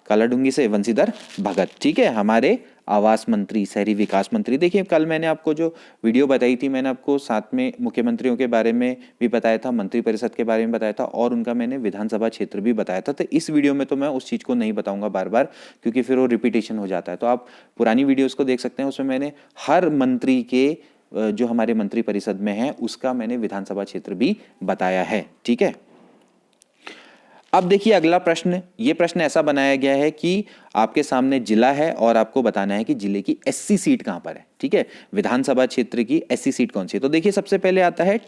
कालाढूंगी से वंशीधर भगत, ठीक है, हमारे आवास मंत्री, शहरी विकास मंत्री। देखिए कल मैंने आपको जो वीडियो बताई थी, मैंने आपको साथ में मुख्यमंत्रियों के बारे में भी बताया था, मंत्रिपरिषद के बारे में बताया था और उनका मैंने विधानसभा क्षेत्र भी बताया था। तो इस वीडियो में तो मैं उस चीज़ को नहीं बताऊंगा बार बार, क्योंकि फिर वो रिपीटेशन हो जाता है। तो आप पुरानी वीडियोज़ को देख सकते हैं, उसमें मैंने हर मंत्री के जो हमारे मंत्रिपरिषद में है उसका मैंने विधानसभा क्षेत्र भी बताया है। ठीक है, अब देखिए अगला प्रश्न। ये प्रश्न ऐसा बनाया गया है कि आपके सामने जिला है और आपको बताना है कि जिले की एससी सीट कहां पर है। ठीक है, विधानसभा क्षेत्र की एससी सीट कौन सी है। तो देखिए सबसे पहले आता है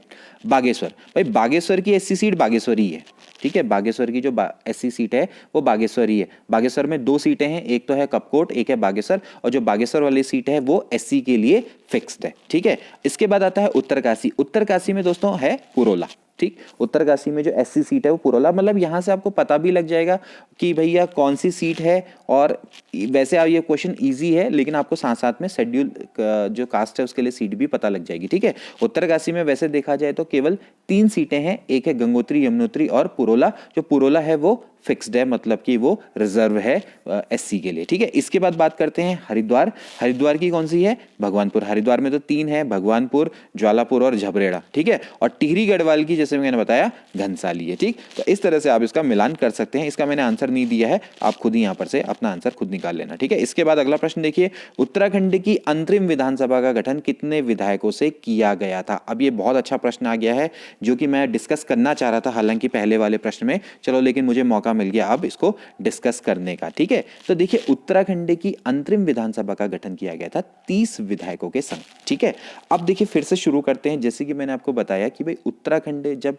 बागेश्वर। भाई बागेश्वर की एससी सीट बागेश्वर ही है। ठीक है, बागेश्वर की जो एससी सीट है वो बागेश्वर ही है। बागेश्वर में 2 सीटें हैं, एक तो है कपकोट, एक है बागेश्वर, और जो बागेश्वर वाली सीट है वो एससी के लिए फिक्स्ड है। ठीक है, इसके बाद आता है उत्तरकाशी। उत्तरकाशी में दोस्तों है पुरोला। ठीक, उत्तरकाशी में जो एससी सीट है वो पुरोला, मतलब यहां से आपको पता भी लग जाएगा कि भैया कौन सी सीट है। और वैसे ये क्वेश्चन इजी है, लेकिन आपको साथ साथ में शेड्यूल जो कास्ट है उसके लिए सीट भी पता लग जाएगी। ठीक है, उत्तरकाशी में वैसे देखा जाए तो केवल 3 सीटें हैं, एक है गंगोत्री, यमुनोत्री और पुरोला। जो पुरोला है वो फिक्स्ड है, मतलब कि वो रिजर्व है एससी के लिए। ठीक है, इसके बाद बात करते हैं हरिद्वार। हरिद्वार की कौन सी है, भगवानपुर। हरिद्वार में तो 3 है, भगवानपुर, ज्वालापुर और झबरेड़ा। ठीक है, और टिहरी गढ़वाल की जैसे मैंने बताया घनसाली है। ठीक, तो इस तरह से आप इसका मिलान कर सकते हैं। इसका मैंने आंसर नहीं दिया है, आप खुद ही यहां पर से अपना आंसर खुद निकाल लेना। ठीक है, इसके बाद अगला प्रश्न देखिए, उत्तराखंड की अंतरिम विधानसभा का गठन कितने विधायकों से किया गया था। अब ये बहुत अच्छा प्रश्न आ गया है जो कि मैं डिस्कस करना चाह रहा था हालांकि पहले वाले प्रश्न में, चलो लेकिन मुझे मौका मिल गया अब इसको डिस्कस करने का। ठीक है, तो देखिए उत्तराखंड की अंतरिम विधानसभा का गठन किया गया था 30 विधायकों के संग। ठीक है, अब देखिए फिर से शुरू करते हैं। जैसे कि मैंने आपको बताया कि भाई उत्तराखंड जब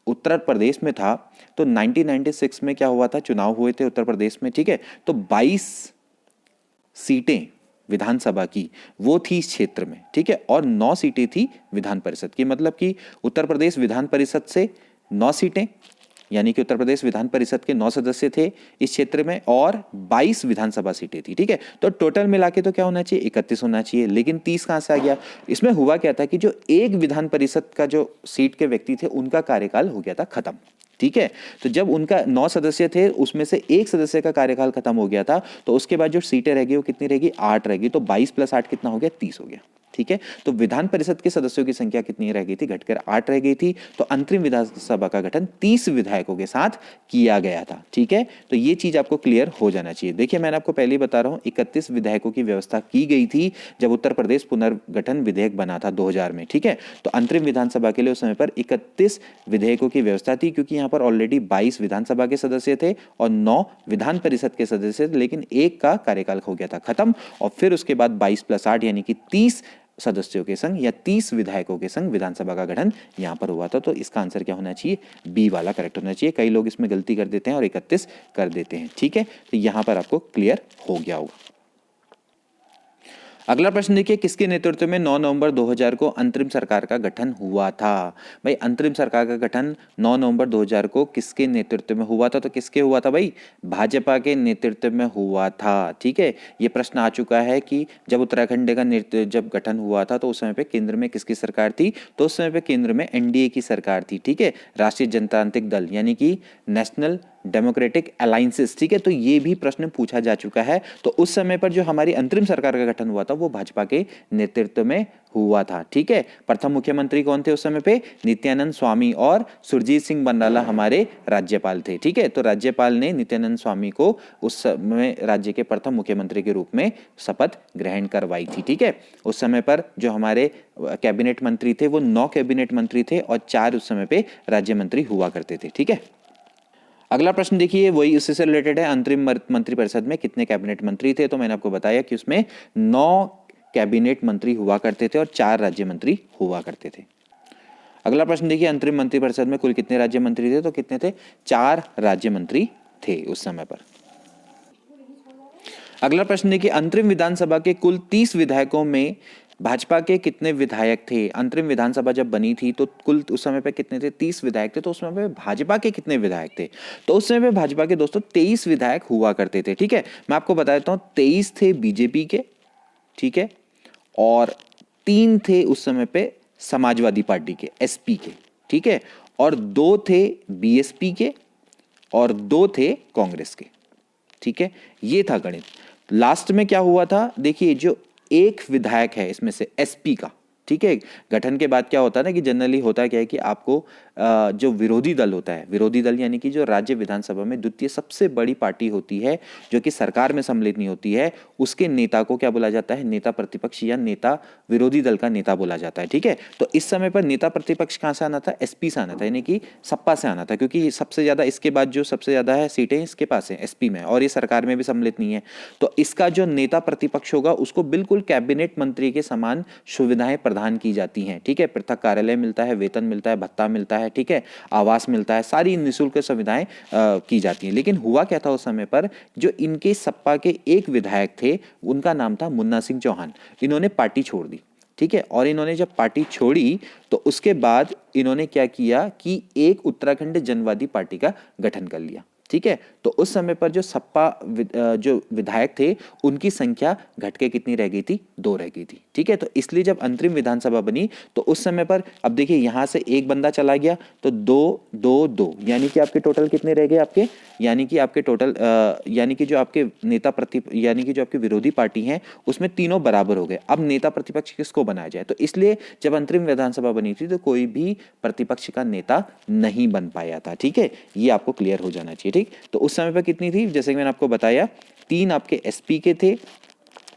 उत्तर प्रदेश में था तो 1996 में क्या हुआ था, चुनाव हुए थे उत्तर प्रदेश में। ठीक है, तो 22 सीटें विधानसभा की वो थी इस क्षेत्र में। ठीक है, और 9 सीटें थी विधान परिषद की, मतलब कि उत्तर प्रदेश विधान परिषद से 9 सीटें, यानी कि उत्तर प्रदेश विधान परिषद के 9 सदस्य थे इस क्षेत्र में और 22 विधानसभा सीटें थी। ठीक है, तो टोटल मिला के तो क्या होना चाहिए, 31 होना चाहिए, लेकिन 30 कहां से आ गया। इसमें हुआ क्या था कि जो एक विधान परिषद का जो सीट के व्यक्ति थे उनका कार्यकाल हो गया था खत्म। ठीक है, तो जब उनका 9 सदस्य थे उसमें से एक सदस्य का कार्यकाल खत्म हो गया था, तो उसके बाद जो सीटें रह गई वो कितनी रहेगी, 8 रहेगी। तो 22 + 8 कितना हो गया, 30 हो गया। ठीक है, तो विधान परिषद के सदस्यों की संख्या कितनी रह गई थी, घटकर 8 रह गई थी। तो अंतरिम विधानसभा का गठन 30 विधायकों के साथ किया गया था। ठीक है, तो ये चीज आपको क्लियर हो जाना चाहिए। देखिए मैंने आपको पहले ही बता रहा हूं, 31 विधायकों की व्यवस्था की गई थी जब उत्तर प्रदेश पुनर्गठन विधेयक बना था 2000 में। ठीक है, तो अंतरिम विधानसभा के लिए उस समय पर 31 विधेयकों की व्यवस्था थी, क्योंकि यहाँ पर ऑलरेडी 22 विधानसभा के सदस्य थे और 9 विधान परिषद के सदस्य थे, लेकिन एक का कार्यकाल हो गया था खत्म। और फिर उसके बाद 22 + 8 यानी कि 30 सदस्यों के संग या 30 विधायकों के संग विधानसभा का गठन यहां पर हुआ था। तो इसका आंसर क्या होना चाहिए, बी वाला करेक्ट होना चाहिए। कई लोग इसमें गलती कर देते हैं और 31 कर देते हैं। ठीक है, तो यहां पर आपको क्लियर हो गया होगा। अगला प्रश्न देखिए, किसके नेतृत्व में 9 नवंबर 2000 को अंतरिम सरकार का गठन हुआ था। भाई अंतरिम सरकार का गठन 9 नवंबर 2000 को किसके नेतृत्व में हुआ था, तो किसके हुआ था भाई, भाजपा के नेतृत्व में हुआ था। ठीक है, ये प्रश्न आ चुका है कि जब उत्तराखंड का जब गठन हुआ था तो उस समय पे केंद्र में किसकी सरकार थी, तो उस समय पे केंद्र में एनडीए की सरकार थी। ठीक है, राष्ट्रीय जनतांत्रिक दल यानी कि नेशनल डेमोक्रेटिक अलायंसेस। ठीक है, तो ये भी प्रश्न पूछा जा चुका है। तो उस समय पर जो हमारी अंतरिम सरकार का गठन हुआ था वो भाजपा के नेतृत्व में हुआ था। ठीक है, प्रथम मुख्यमंत्री कौन थे उस समय पे, नित्यानंद स्वामी और सुरजीत सिंह बंडाला हमारे राज्यपाल थे। ठीक है, तो राज्यपाल ने नित्यानंद स्वामी को उस समय राज्य के प्रथम मुख्यमंत्री के रूप में शपथ ग्रहण करवाई थी। ठीक है, उस समय पर जो हमारे कैबिनेट मंत्री थे वो 9 कैबिनेट मंत्री थे और 4 उस समय पे राज्य मंत्री हुआ करते थे। ठीक है, अगला प्रश्न देखिए, वही उससे से रिलेटेड है, अंतरिम मंत्रिपरिषद में कितने कैबिनेट मंत्री थे। तो मैंने आपको बताया कि उसमें 9 कैबिनेट मंत्री हुआ करते थे और 4 राज्य मंत्री हुआ करते थे। अगला प्रश्न देखिए, अंतरिम मंत्रिपरिषद में कुल कितने राज्य मंत्री थे, तो कितने थे, 4 राज्य मंत्री थे उस समय पर। अगला प्रश्न देखिए, अंतरिम विधानसभा के कुल 30 विधायकों में भाजपा के कितने विधायक थे। अंतरिम विधानसभा जब बनी थी तो कुल उस समय पे कितने थे, 30 विधायक थे। तो उस समय पे भाजपा के कितने विधायक थे, तो उस समय पे भाजपा के दोस्तों 23 विधायक हुआ करते थे। ठीक है, मैं आपको बता देता हूं, 23 थे बीजेपी के, ठीक है, और 3 थे उस समय पे समाजवादी पार्टी के, एसपी के। ठीक है, और 2 थे बीएसपी के और 2 थे कांग्रेस के। ठीक है, ये था गणित। लास्ट में क्या हुआ था, देखिए जो एक विधायक है इसमें से एसपी का, ठीक है, गठन के बाद क्या होता है ना कि जनरली होता क्या है कि आपको जो विरोधी दल होता है, विरोधी दल यानी कि जो राज्य विधानसभा में द्वितीय सबसे बड़ी पार्टी होती है जो कि सरकार में सम्मिलित नहीं होती है, उसके नेता को क्या बोला जाता है, नेता प्रतिपक्ष या नेता विरोधी दल का नेता बोला जाता है, ठीक है। तो इस समय पर नेता प्रतिपक्ष कहां से आना था, एसपी से आना था, यानी कि सपा से आना था, क्योंकि सबसे ज्यादा इसके बाद जो सबसे ज्यादा है सीटें इसके पास है एसपी में, और ये सरकार में भी सम्मिलित नहीं है। तो इसका जो नेता प्रतिपक्ष होगा उसको बिल्कुल कैबिनेट मंत्री के समान सुविधाएं प्रदान की जाती हैं, ठीक है, पृथक कार्यालय मिलता है, वेतन मिलता है, भत्ता मिलता है, ठीक है, आवास मिलता है, सारी निःशुल्क सुविधाएं की जाती हैं। लेकिन हुआ क्या था उस समय पर, जो इनके सपा के एक विधायक थे उनका नाम था मुन्ना सिंह चौहान, इन्होंने पार्टी छोड़ दी, ठीक है। और इन्होंने जब पार्टी छोड़ी तो उसके बाद इन्होंने क्या किया कि एक उत्तराखंड जनवादी पार्टी का गठन कर लिया, ठीक है। तो उस समय पर जो सपा जो विधायक थे उनकी संख्या घट के कितनी रह गई थी, 2 रह गई थी, ठीक है। तो इसलिए जब अंतरिम विधानसभा बनी तो उस समय पर अब देखिए यहां से एक बंदा चला गया तो 2-2-2 यानी कि आपके टोटल कितने रह गए आपके, यानी कि आपके टोटल यानी कि जो आपके नेता यानी कि जो आपकी विरोधी पार्टी है उसमें तीनों बराबर हो गए। अब नेता प्रतिपक्ष किसको बनाया जाए, तो इसलिए जब अंतरिम विधानसभा बनी थी तो कोई भी प्रतिपक्ष का नेता नहीं बन पाया था, ठीक है, ये आपको क्लियर हो जाना चाहिए, ठीक। तो उस समय पर कितनी थी, जैसे कि मैंने आपको बताया 3 आपके एसपी के थे,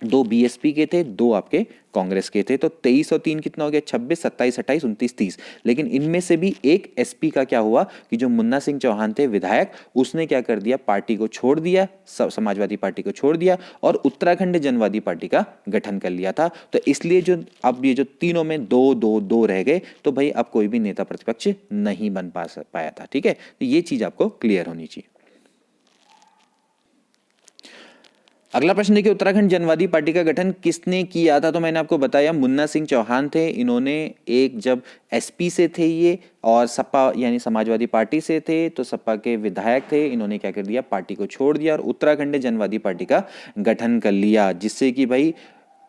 2 बीएसपी के थे, 2 आपके कांग्रेस के थे। तो 23 और 3 कितना हो गया, 26, 27, 28, 29, 30। लेकिन इनमें से भी एक एसपी का क्या हुआ कि जो मुन्ना सिंह चौहान थे विधायक, उसने क्या कर दिया, पार्टी को छोड़ दिया, समाजवादी पार्टी को छोड़ दिया और उत्तराखंड जनवादी पार्टी का गठन कर लिया था। तो इसलिए जो अब ये जो तीनों में 2-2-2 रह गए तो भाई अब कोई भी नेता प्रतिपक्ष नहीं बन पाया था, ठीक है। तो ये चीज आपको क्लियर होनी चाहिए। अगला प्रश्न देखिए, उत्तराखंड जनवादी पार्टी का गठन किसने किया था, तो मैंने आपको बताया मुन्ना सिंह चौहान थे। इन्होंने एक जब एसपी से थे ये और सपा यानी समाजवादी पार्टी से थे, तो सपा के विधायक थे, इन्होंने क्या कर दिया, पार्टी को छोड़ दिया और उत्तराखंड जनवादी पार्टी का गठन कर लिया, जिससे कि भाई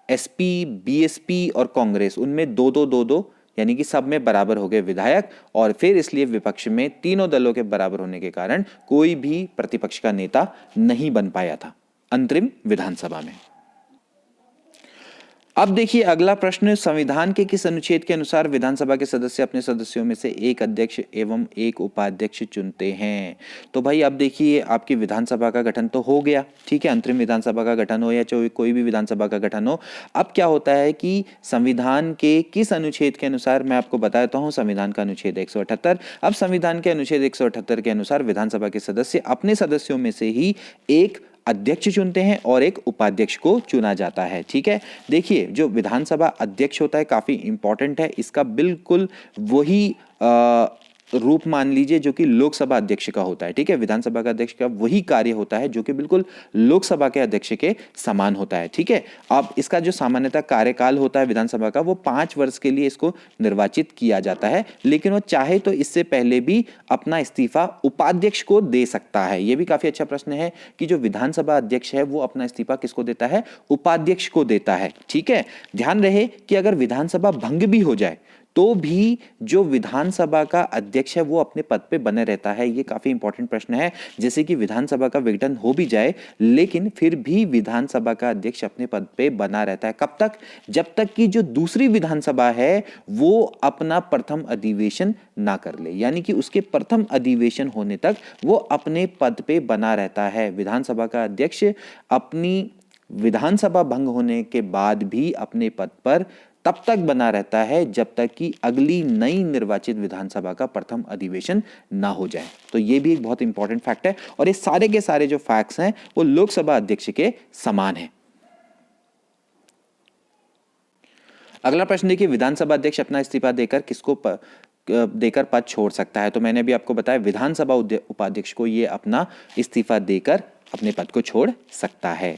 एसपी, बीएसपी और कांग्रेस उनमें 2-2-2-2 यानी कि सब में बराबर हो गए विधायक, और फिर इसलिए विपक्ष में तीनों दलों के बराबर होने के कारण कोई भी प्रतिपक्ष का नेता नहीं बन पाया था अंतरिम विधानसभा में। अब देखिए अगला प्रश्न, संविधान के किस अनुच्छेद के अनुसार विधानसभा के सदस्य अपने सदस्यों में से एक अध्यक्ष एवं एक उपाध्यक्ष चुनते हैं। तो भाई अब देखिए आपकी विधानसभा का गठन तो हो गया, ठीक है, अंतरिम विधानसभा का गठन हो या कोई भी विधानसभा का गठन हो। अब क्या होता है कि संविधान के किस अनुच्छेद के अनुसार, मैं आपको बताता हूं, संविधान का अनुच्छेद 178। अब संविधान के अनुच्छेद 178 के अनुसार विधानसभा के सदस्य अपने सदस्यों में से ही एक अध्यक्ष चुनते हैं और एक उपाध्यक्ष को चुना जाता है, ठीक है। देखिए जो विधानसभा अध्यक्ष होता है काफी इंपॉर्टेंट है, इसका बिल्कुल वही रूप मान लीजिए जो कि लोकसभा अध्यक्ष का होता है, ठीक है। विधानसभा का अध्यक्ष का वही कार्य होता है जो कि बिल्कुल लोकसभा के अध्यक्ष के समान होता है, ठीक है। अब इसका जो सामान्यतः कार्यकाल होता है विधानसभा का वो 5 वर्ष के लिए इसको निर्वाचित किया जाता है, लेकिन वो चाहे तो इससे पहले भी अपना इस्तीफा उपाध्यक्ष को दे सकता है। यह भी काफी अच्छा प्रश्न है कि जो विधानसभा अध्यक्ष है वो अपना इस्तीफा किसको देता है, उपाध्यक्ष को देता है, ठीक है। ध्यान रहे कि अगर विधानसभा भंग भी हो जाए तो भी जो विधानसभा का अध्यक्ष है वो अपने पद पे बने रहता है। ये काफी इंपॉर्टेंट प्रश्न है। जैसे कि विधानसभा का विघटन हो भी जाए लेकिन फिर भी विधानसभा का अध्यक्ष अपने पद पे बना रहता है। कब तक, जब तक कि जो दूसरी विधानसभा है वो अपना प्रथम अधिवेशन ना कर ले, यानी कि उसके प्रथम अधिवेशन होने तक वो अपने पद पे बना रहता है। विधानसभा का अध्यक्ष अपनी विधानसभा भंग होने के बाद भी अपने पद पर तब तक बना रहता है जब तक कि अगली नई निर्वाचित विधानसभा का प्रथम अधिवेशन ना हो जाए। तो ये भी एक बहुत इंपॉर्टेंट फैक्ट है और ये सारे के सारे जो फैक्ट्स हैं वो लोकसभा अध्यक्ष के समान हैं। अगला प्रश्न देखिए, विधानसभा अध्यक्ष अपना इस्तीफा देकर किसको देकर पद छोड़ सकता है। तो मैंने भी आपको बताया विधानसभा उपाध्यक्ष को ये अपना इस्तीफा देकर अपने पद को छोड़ सकता है।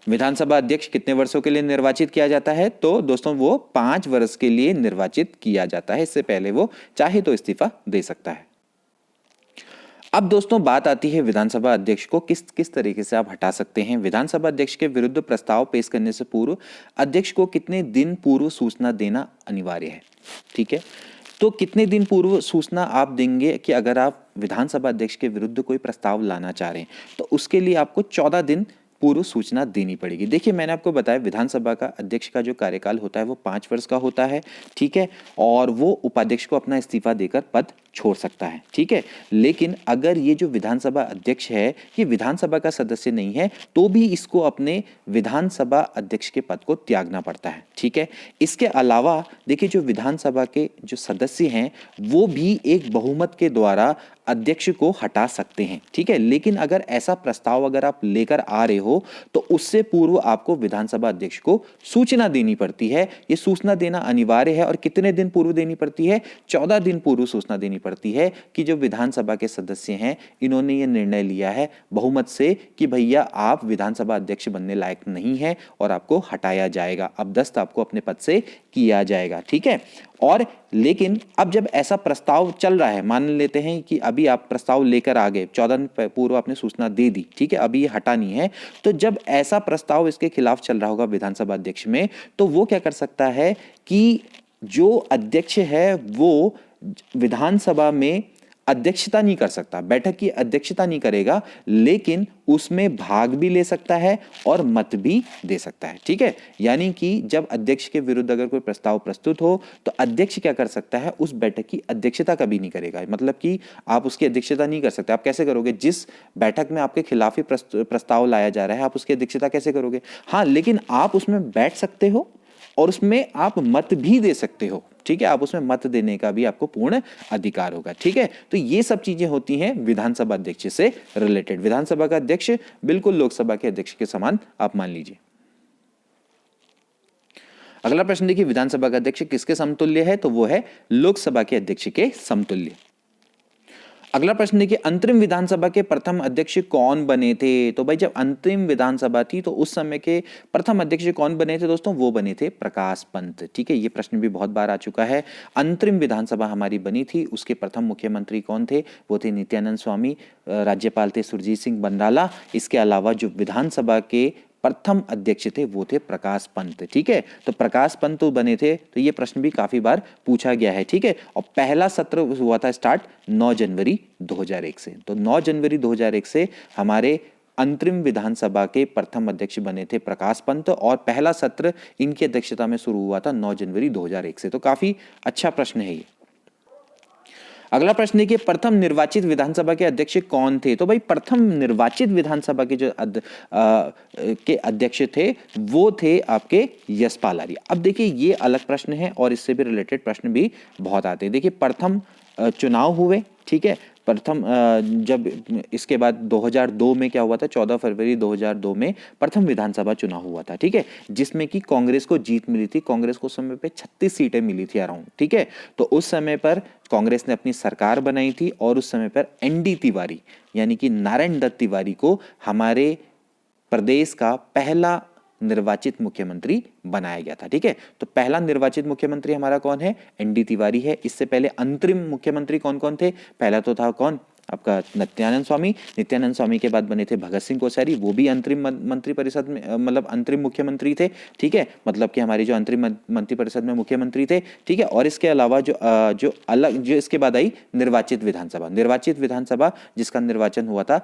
विधानसभा अध्यक्ष कितने वर्षों के लिए निर्वाचित किया जाता है, तो दोस्तों वो 5 वर्ष के लिए निर्वाचित किया जाता है। इससे पहले वो चाहे तो इस्तीफा दे सकता है। अब दोस्तों बात आती है विधानसभा अध्यक्ष को किस तरीके से आप हटा सकते हैं। विधानसभा अध्यक्ष के विरुद्ध प्रस्ताव पेश करने से पूर्व अध्यक्ष को कितने दिन पूर्व सूचना देना अनिवार्य है, ठीक है। तो कितने दिन पूर्व सूचना आप देंगे कि अगर आप विधानसभा अध्यक्ष के विरुद्ध कोई प्रस्ताव लाना चाह रहे हैं तो उसके लिए आपको 14 दिन पूर्व सूचना देनी पड़ेगी। देखिए मैंने आपको बताया विधानसभा का अध्यक्ष का जो कार्यकाल होता है वो 5 वर्ष का होता है, ठीक है, और वो उपाध्यक्ष को अपना इस्तीफा देकर पद छोड़ सकता है, ठीक है। लेकिन अगर ये जो विधानसभा अध्यक्ष है ये विधानसभा का सदस्य नहीं है तो भी इसको अपने विधानसभा अध्यक्ष के पद को त्यागना पड़ता है, ठीक है। इसके अलावा देखिए जो विधानसभा के जो सदस्य हैं वो भी एक बहुमत के द्वारा अध्यक्ष को हटा सकते हैं, ठीक है। लेकिन अगर ऐसा प्रस्ताव अगर आप लेकर आ रहे हो तो उससे पूर्व आपको विधानसभा अध्यक्ष को सूचना देनी पड़ती है। ये सूचना देना अनिवार्य है और कितने दिन पूर्व देनी पड़ती है? 14 दिन पूर्व सूचना देनी पड़ती है कि जो विधानसभा के सदस्य हैं इन्होंने ये निर्णय लिया है बहुमत से कि भैया आप विधानसभा अध्यक्ष बनने लायक नहीं है और आपको हटाया जाएगा, अबदस्त आपको अपने पद से किया जाएगा, ठीक है। और लेकिन अब जब ऐसा प्रस्ताव चल रहा है, मान लेते हैं कि अभी आप प्रस्ताव लेकर आ गए, 14 दिन पूर्व आपने सूचना दे दी, ठीक है, अभी ये हटानी है, तो जब ऐसा प्रस्ताव इसके खिलाफ चल रहा होगा विधानसभा अध्यक्ष में तो वो क्या कर सकता है कि जो अध्यक्ष है वो विधानसभा में अध्यक्षता नहीं कर सकता, बैठक की अध्यक्षता नहीं करेगा, लेकिन उसमें भाग भी ले सकता है और मत भी दे सकता है, ठीक है। यानी कि जब अध्यक्ष के विरुद्ध अगर कोई प्रस्ताव प्रस्तुत हो तो अध्यक्ष क्या कर सकता है, उस बैठक की अध्यक्षता कभी नहीं करेगा, मतलब कि आप उसकी अध्यक्षता नहीं कर सकते। आप कैसे करोगे? जिस बैठक में आपके खिलाफ ही प्रस्ताव लाया जा रहा है आप उसकी अध्यक्षता कैसे करोगे? हाँ, लेकिन आप उसमें बैठ सकते हो और उसमें आप मत भी दे सकते हो, ठीक है। आप उसमें मत देने का भी आपको पूर्ण अधिकार होगा, ठीक है। तो ये सब चीजें होती हैं विधानसभा अध्यक्ष से रिलेटेड। विधानसभा का अध्यक्ष बिल्कुल लोकसभा के अध्यक्ष के समान आप मान लीजिए। अगला प्रश्न देखिए, विधानसभा का अध्यक्ष किसके समतुल्य है? तो वो है लोकसभा के अध्यक्ष के समतुल्य। अगला प्रश्न देखिए, अंतरिम विधानसभा के प्रथम अध्यक्ष कौन बने थे? तो भाई जब अंतरिम विधानसभा थी तो उस समय के प्रथम अध्यक्ष कौन बने थे दोस्तों? वो बने थे प्रकाश पंत, ठीक है। ये प्रश्न भी बहुत बार आ चुका है। अंतरिम विधानसभा हमारी बनी थी, उसके प्रथम मुख्यमंत्री कौन थे? वो थे नित्यानंद स्वामी, राज्यपाल थे सुरजीत सिंह बंडाला। इसके अलावा जो विधानसभा के प्रथम अध्यक्ष थे वो थे प्रकाश पंत, ठीक है। तो प्रकाश पंत तो बने थे, तो ये प्रश्न भी काफी बार पूछा गया है, ठीक है। और पहला सत्र हुआ था स्टार्ट 9 जनवरी 2001 से। तो 9 जनवरी 2001 से हमारे अंतरिम विधानसभा के प्रथम अध्यक्ष बने थे प्रकाश पंत और पहला सत्र इनकी अध्यक्षता में शुरू हुआ था 9 जनवरी 2001 से। तो काफी अच्छा प्रश्न है ये। अगला प्रश्न देखिए, प्रथम निर्वाचित विधानसभा के अध्यक्ष कौन थे? तो भाई प्रथम निर्वाचित विधानसभा के जो के अध्यक्ष थे वो थे आपके यशपाल आर्य। अब देखिए ये अलग प्रश्न है और इससे भी रिलेटेड प्रश्न भी बहुत आते हैं। देखिए प्रथम चुनाव हुए, ठीक है। प्रथम जब इसके बाद 2002 में क्या हुआ था, 14 फरवरी 2002 में प्रथम विधानसभा चुनाव हुआ था, ठीक है, जिसमें कि कांग्रेस को जीत मिली थी। कांग्रेस को उस समय पे 36 सीटें मिली थी अराउंड, ठीक है। तो उस समय पर कांग्रेस ने अपनी सरकार बनाई थी और उस समय पर एनडी तिवारी यानी कि नारायण दत्त तिवारी को हमारे प्रदेश का पहला निर्वाचित मुख्यमंत्री बनाया गया था, ठीक है। तो पहला निर्वाचित मुख्यमंत्री हमारा कौन है? एनडी तिवारी है। इससे पहले अंतरिम मुख्यमंत्री कौन कौन थे? पहला तो था कौन? आपका नित्यानंद स्वामी। नित्यानंद स्वामी के बाद बने थे भगत सिंह कोश्यारी, वो भी अंतरिम मंत्री परिषद में मतलब अंतरिम मुख्यमंत्री थे, ठीक है। मतलब कि हमारी जो अंतरिम मंत्री परिषद में मुख्यमंत्री थे, ठीक है। और इसके अलावा जो इसके बाद आई निर्वाचित विधानसभा जिसका निर्वाचन हुआ था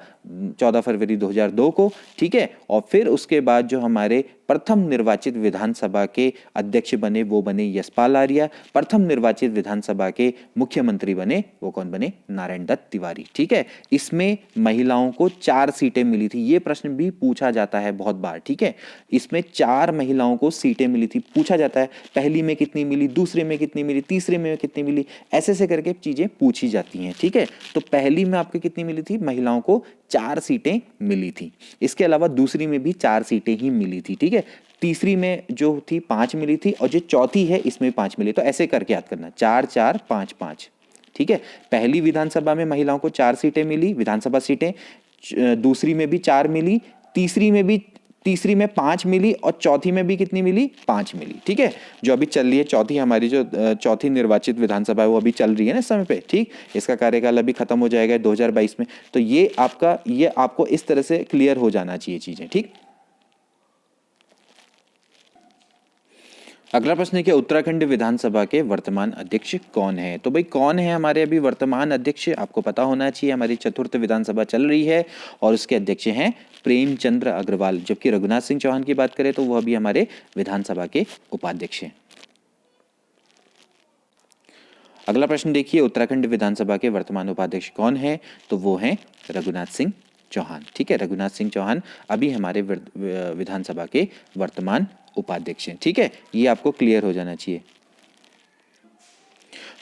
14 फरवरी 2002 को, ठीक है। और फिर उसके बाद जो हमारे प्रथम निर्वाचित विधानसभा के अध्यक्ष बने वो बने यशपाल आर्य। प्रथम निर्वाचित विधानसभा के मुख्यमंत्री बने वो कौन बने? नारायण दत्त तिवारी, ठीक है। इसमें महिलाओं को 4 सीटें मिली थी। ये प्रश्न भी पूछा जाता है बहुत बार, ठीक है। इसमें 4 महिलाओं को सीटें मिली थी, पूछा जाता है पहली में कितनी मिली, दूसरे में कितनी मिली, तीसरे में कितनी मिली, ऐसे करके चीजें पूछी जाती हैं, ठीक है। तो पहली में आपको कितनी मिली थी? महिलाओं को 4 सीटें मिली थी। इसके अलावा दूसरी में भी 4 सीटें ही मिली थी, ठीक है। तीसरी में जो थी 5 मिली थी और जो चौथी है इसमें 5 मिली। तो ऐसे करके याद करना, 4 4 5 5, ठीक है। पहली विधानसभा में महिलाओं को 4 सीटें मिली, विधानसभा सीटें। दूसरी में भी 4 मिली, तीसरी में 5 मिली और चौथी में भी कितनी मिली? 5 मिली, ठीक है। जो अभी चल रही है चौथी, हमारी जो चौथी निर्वाचित विधानसभा है वो अभी चल रही है ना इस समय पे, ठीक। इसका कार्यकाल अभी खत्म हो जाएगा 2022 में। तो ये आपको इस तरह से क्लियर हो जाना चाहिए चीजें, ठीक। अगला प्रश्न है कि उत्तराखंड विधानसभा के वर्तमान अध्यक्ष कौन है। तो भाई कौन है हमारे अभी वर्तमान अध्यक्ष, आपको पता होना चाहिए। हमारी चतुर्थ विधानसभा चल रही है और उसके अध्यक्ष हैं प्रेमचंद्र अग्रवाल। जबकि रघुनाथ सिंह चौहान की बात करें तो वह अभी हमारे विधानसभा के उपाध्यक्ष हैं। अगला प्रश्न देखिए, उत्तराखंड विधानसभा के वर्तमान उपाध्यक्ष कौन है। तो वो हैं रघुनाथ सिंह चौहान। ठीक है, रघुनाथ सिंह चौहान अभी हमारे विधानसभा के वर्तमान उपाध्यक्ष हैं। ठीक है, ये आपको क्लियर हो जाना चाहिए।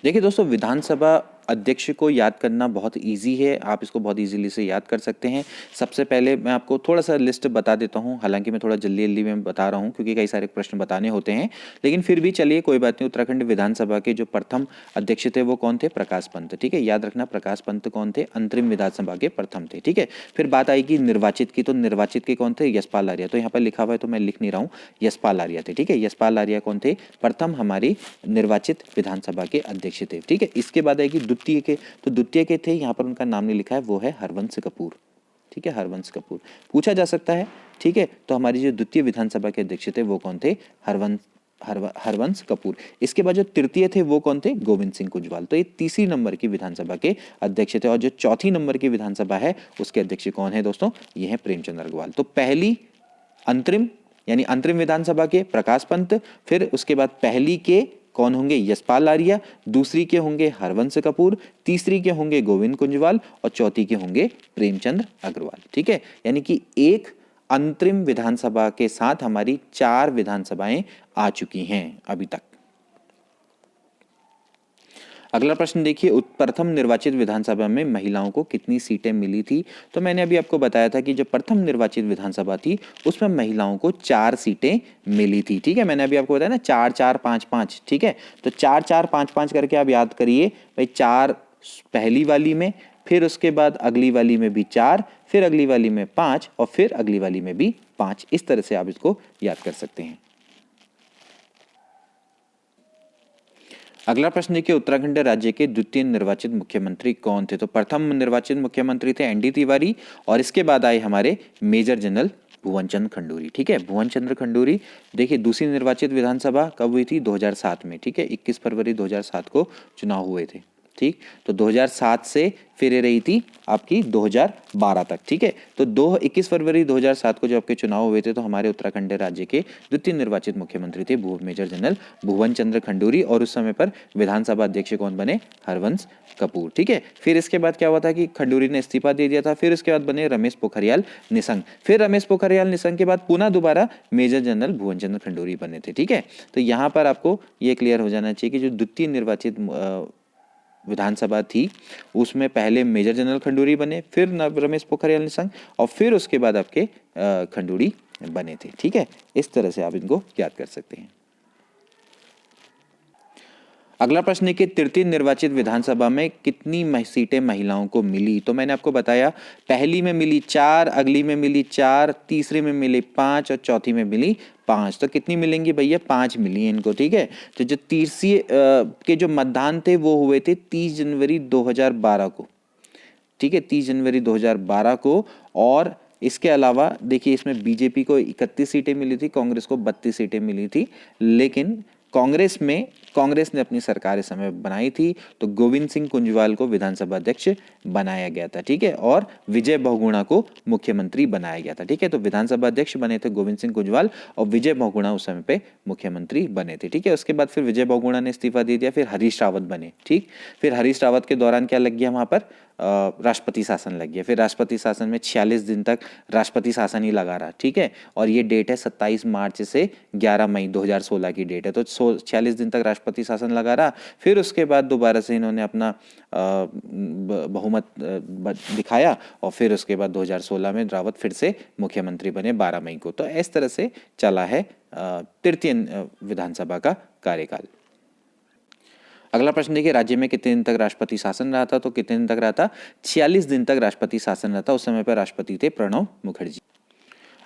देखिए दोस्तों, विधानसभा अध्यक्ष को याद करना बहुत इजी है, आप इसको बहुत इजीली से याद कर सकते हैं। सबसे पहले मैं आपको थोड़ा सा लिस्ट बता देता हूं, हालांकि मैं थोड़ा जल्दी जल्दी में बता रहा हूं क्योंकि कई सारे प्रश्न बताने होते हैं, लेकिन फिर भी चलिए कोई बात नहीं। उत्तराखंड विधानसभा के जो प्रथम अध्यक्ष थे वो कौन थे, प्रकाश पंत। ठीक है, याद रखना प्रकाश पंत कौन थे, अंतरिम विधानसभा के प्रथम थे। ठीक है, फिर बात आएगी निर्वाचित की, तो निर्वाचित के कौन थे, यशपाल आर्या। तो यहाँ पर लिखा हुआ है तो मैं लिख नहीं रहा हूँ, यशपाल आर्या थे। ठीक है, यशपाल आर्या कौन थे, प्रथम हमारी निर्वाचित विधानसभा के अध्यक्ष थे। ठीक है, इसके बाद आएगी द्वितीय के, तो द्वितीय के थे, यहाँ पर उनका नाम नहीं लिखा है, वो है हरवंश कपूर। ठीक है, हरवंश कपूर पूछा जा सकता है। ठीक है, तो हमारी जो द्वितीय विधानसभा के अध्यक्ष थे वो कौन थे, हरवंश कपूर। इसके बाद जो तृतीय थे वो कौन थे, गोविंद सिंह कुंजवाल। तो ये तीसरी नंबर की विधानसभा के अध्यक्ष थे। और जो चौथी नंबर की विधानसभा है उसके अध्यक्ष कौन है दोस्तों, ये है प्रेमचंद्र अग्रवाल। तो पहली अंतरिम यानी अंतरिम विधानसभा के प्रकाश पंत, फिर उसके बाद पहली के कौन होंगे, यशपाल आर्या, दूसरी के होंगे हरवंश कपूर, तीसरी के होंगे गोविंद कुंजवाल और चौथी के होंगे प्रेमचंद्र अग्रवाल। ठीक है, यानी कि एक अंतरिम विधानसभा के साथ हमारी 4 विधानसभाएं आ चुकी हैं अभी तक। अगला प्रश्न देखिए, प्रथम निर्वाचित विधानसभा में महिलाओं को कितनी सीटें मिली थी। तो मैंने अभी आपको बताया था कि जो प्रथम निर्वाचित विधानसभा थी उसमें महिलाओं को 4 सीटें मिली थी। ठीक है, मैंने अभी आपको बताया ना 4 4 5 5। ठीक है, तो 4 4 5 5 करके आप याद करिए भाई। 4 पहली वाली में, फिर उसके बाद अगली वाली में भी 4, फिर अगली वाली में 5 और फिर अगली वाली में भी 5। इस तरह से आप इसको याद कर सकते हैं। अगला प्रश्न देखिए, उत्तराखंड राज्य के द्वितीय निर्वाचित मुख्यमंत्री कौन थे। तो प्रथम निर्वाचित मुख्यमंत्री थे एनडी तिवारी और इसके बाद आए हमारे मेजर जनरल भुवन चंद्र खंडूरी। ठीक है, भुवन चंद्र खंडूरी। देखिए दूसरी निर्वाचित विधानसभा कब हुई थी, 2007 में। ठीक है, 21 फरवरी 2007 को चुनाव हुए थे। ठीक, तो 2007 से फिर रही थी आपकी 2012 तक। ठीक है, तो 21 फरवरी 2007 को जो आपके चुनाव हुए थे तो हमारे उत्तराखंड राज्य के द्वितीय निर्वाचित मुख्यमंत्री थे मेजर जनरल भुवन चंद्र खंडूरी और उस समय पर विधानसभा अध्यक्ष कौन बने, हरवंश कपूर। ठीक है, फिर इसके बाद क्या हुआ था कि खंडूरी ने इस्तीफा दे दिया था, फिर उसके बाद बने रमेश पोखरियाल निशंक, फिर रमेश पोखरियाल निशंक के बाद पुनः दोबारा मेजर जनरल भुवन चंद्र खंडूरी बने थे। ठीक है, तो यहाँ पर आपको ये क्लियर हो जाना चाहिए कि जो द्वितीय निर्वाचित विधानसभा थी उसमें पहले मेजर जनरल खंडूरी बने, फिर रमेश पोखरियाल निशंक और फिर उसके बाद आपके खंडूरी बने थे। ठीक है, इस तरह से आप इनको याद कर सकते हैं। अगला प्रश्न है कि तृतीय निर्वाचित विधानसभा में कितनी सीटें महिलाओं को मिली। तो मैंने आपको बताया पहली में मिली 4, अगली में मिली 4, तीसरी में मिली 5 और चौथी में मिली 5। तो कितनी मिलेंगी भैया, 5 मिली इनको। ठीक है, तो जो तीसरी के जो मतदान थे वो हुए थे 30 जनवरी 2012 को। ठीक है, 30 जनवरी 2012 को। और इसके अलावा देखिए इसमें बीजेपी को 31 सीटें मिली थी, कांग्रेस को 32 सीटें मिली थी, लेकिन कांग्रेस ने अपनी सरकार इस समय बनाई थी तो गोविंद सिंह कुंजवाल को विधानसभा अध्यक्ष बनाया गया था। ठीक है, और विजय बहुगुणा को मुख्यमंत्री बनाया गया था। ठीक है, तो विधानसभा अध्यक्ष बने थे गोविंद सिंह कुंजवाल और विजय बहुगुणा उस समय पे मुख्यमंत्री बने थे। ठीक है, उसके बाद फिर विजय बहुगुणा ने इस्तीफा दे दिया, फिर हरीश रावत बने। ठीक, फिर हरीश रावत के दौरान क्या लग गया वहां पर, राष्ट्रपति शासन लग गया। फिर राष्ट्रपति शासन में 46 दिन तक राष्ट्रपति शासन ही लगा रहा। ठीक है, और ये डेट है 27 मार्च से 11 मई 2016 की डेट है, तो 46 दिन तक राष्ट्रपति शासन लगा रहा। फिर उसके बाद दोबारा से इन्होंने अपना बहुमत दिखाया और फिर उसके बाद 2016 में रावत फिर से मुख्यमंत्री बने 12 मई को। तो इस तरह से चला है तृतीय विधानसभा का कार्यकाल। अगला प्रश्न देखिए, राज्य में कितने दिन तक राष्ट्रपति शासन रहा था। तो कितने दिन तक रहा था, 46 दिन तक राष्ट्रपति शासन रहा था। उस समय पर राष्ट्रपति थे प्रणब मुखर्जी।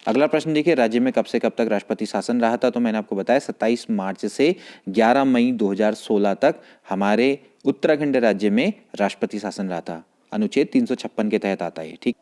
अगला प्रश्न देखिए, राज्य में कब से कब तक राष्ट्रपति शासन रहा था। तो मैंने आपको बताया 27 मार्च से 11 मई 2016 तक हमारे उत्तराखंड राज्य में राष्ट्रपति शासन रहा था। अनुच्छेद 356 के तहत आता है। ठीक,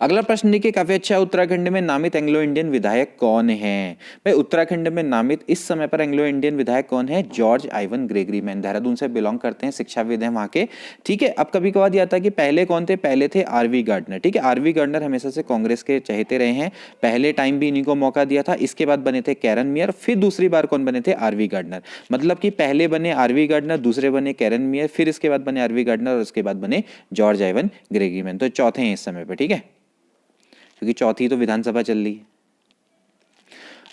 अगला प्रश्न देखिए, काफी अच्छा है। उत्तराखंड में नामित एंग्लो इंडियन विधायक कौन है? भाई उत्तराखंड में नामित इस समय पर एंग्लो इंडियन विधायक कौन है? George Ivan Gregory man, Dehradun से बिलोंग करते हैं, शिक्षाविद हैं वहां के। ठीक है, अब कभी कभार आता है कि पहले कौन थे? पहले थे आरवी गार्डनर। ठीक है, आरवी गार्डनर हमेशा से कांग्रेस के चहेते रहे हैं, पहले टाइम भी इन्हीं को मौका दिया था। इसके बाद बने थे कैरन मियर, फिर दूसरी बार कौन बने थे? R V Gardner. मतलब कि पहले बने आरवी गार्डनर, दूसरे बने कैरन मियर, फिर इसके बाद बने आरवी गार्डनर और उसके बाद बने जॉर्ज आइवन ग्रेगरी मैन। तो चौथे हैं इस समय पर। ठीक है, क्योंकि चौथी तो विधानसभा चल रही है।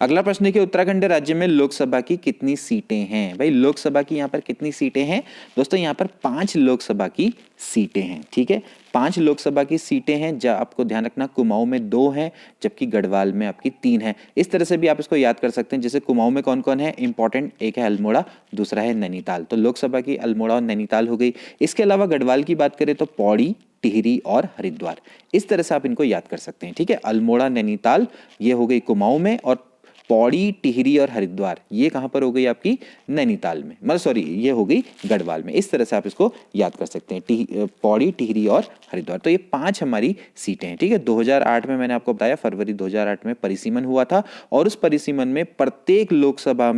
अगला प्रश्न है कि उत्तराखंड राज्य में लोकसभा की कितनी सीटें हैं? भाई लोकसभा की यहाँ पर कितनी सीटें हैं दोस्तों? यहाँ पर 5 लोकसभा की सीटें हैं। ठीक है, 5 लोकसभा की सीटें हैं। जब आपको ध्यान रखना, कुमाऊं में 2 हैं, जबकि गढ़वाल में आपकी 3 है। इस तरह से भी आप इसको याद कर सकते हैं। जैसे कुमाऊं में कौन कौन है इंपॉर्टेंट? एक है अल्मोड़ा, दूसरा है नैनीताल। तो लोकसभा की अल्मोड़ा और नैनीताल हो गई। इसके अलावा गढ़वाल की बात करें तो पौड़ी, टिहरी और हरिद्वार। इस तरह से आप इनको याद कर सकते हैं। ठीक है, अल्मोड़ा, नैनीताल ये हो गई कुमाऊं में, और पौड़ी, टिहरी और हरिद्वार ये कहां पर हो गई? आपकी नैनीताल में, मतलब सॉरी ये हो गई गढ़वाल में। इस तरह से आप इसको याद कर सकते हैं, पौड़ी, टिहरी और हरिद्वार। तो ये 5 हमारी सीटें हैं। ठीक है, 2008 में मैंने आपको बताया, फरवरी 2008 में परिसीमन हुआ था, और उस परिसीमन में प्रत्येक लोकसभा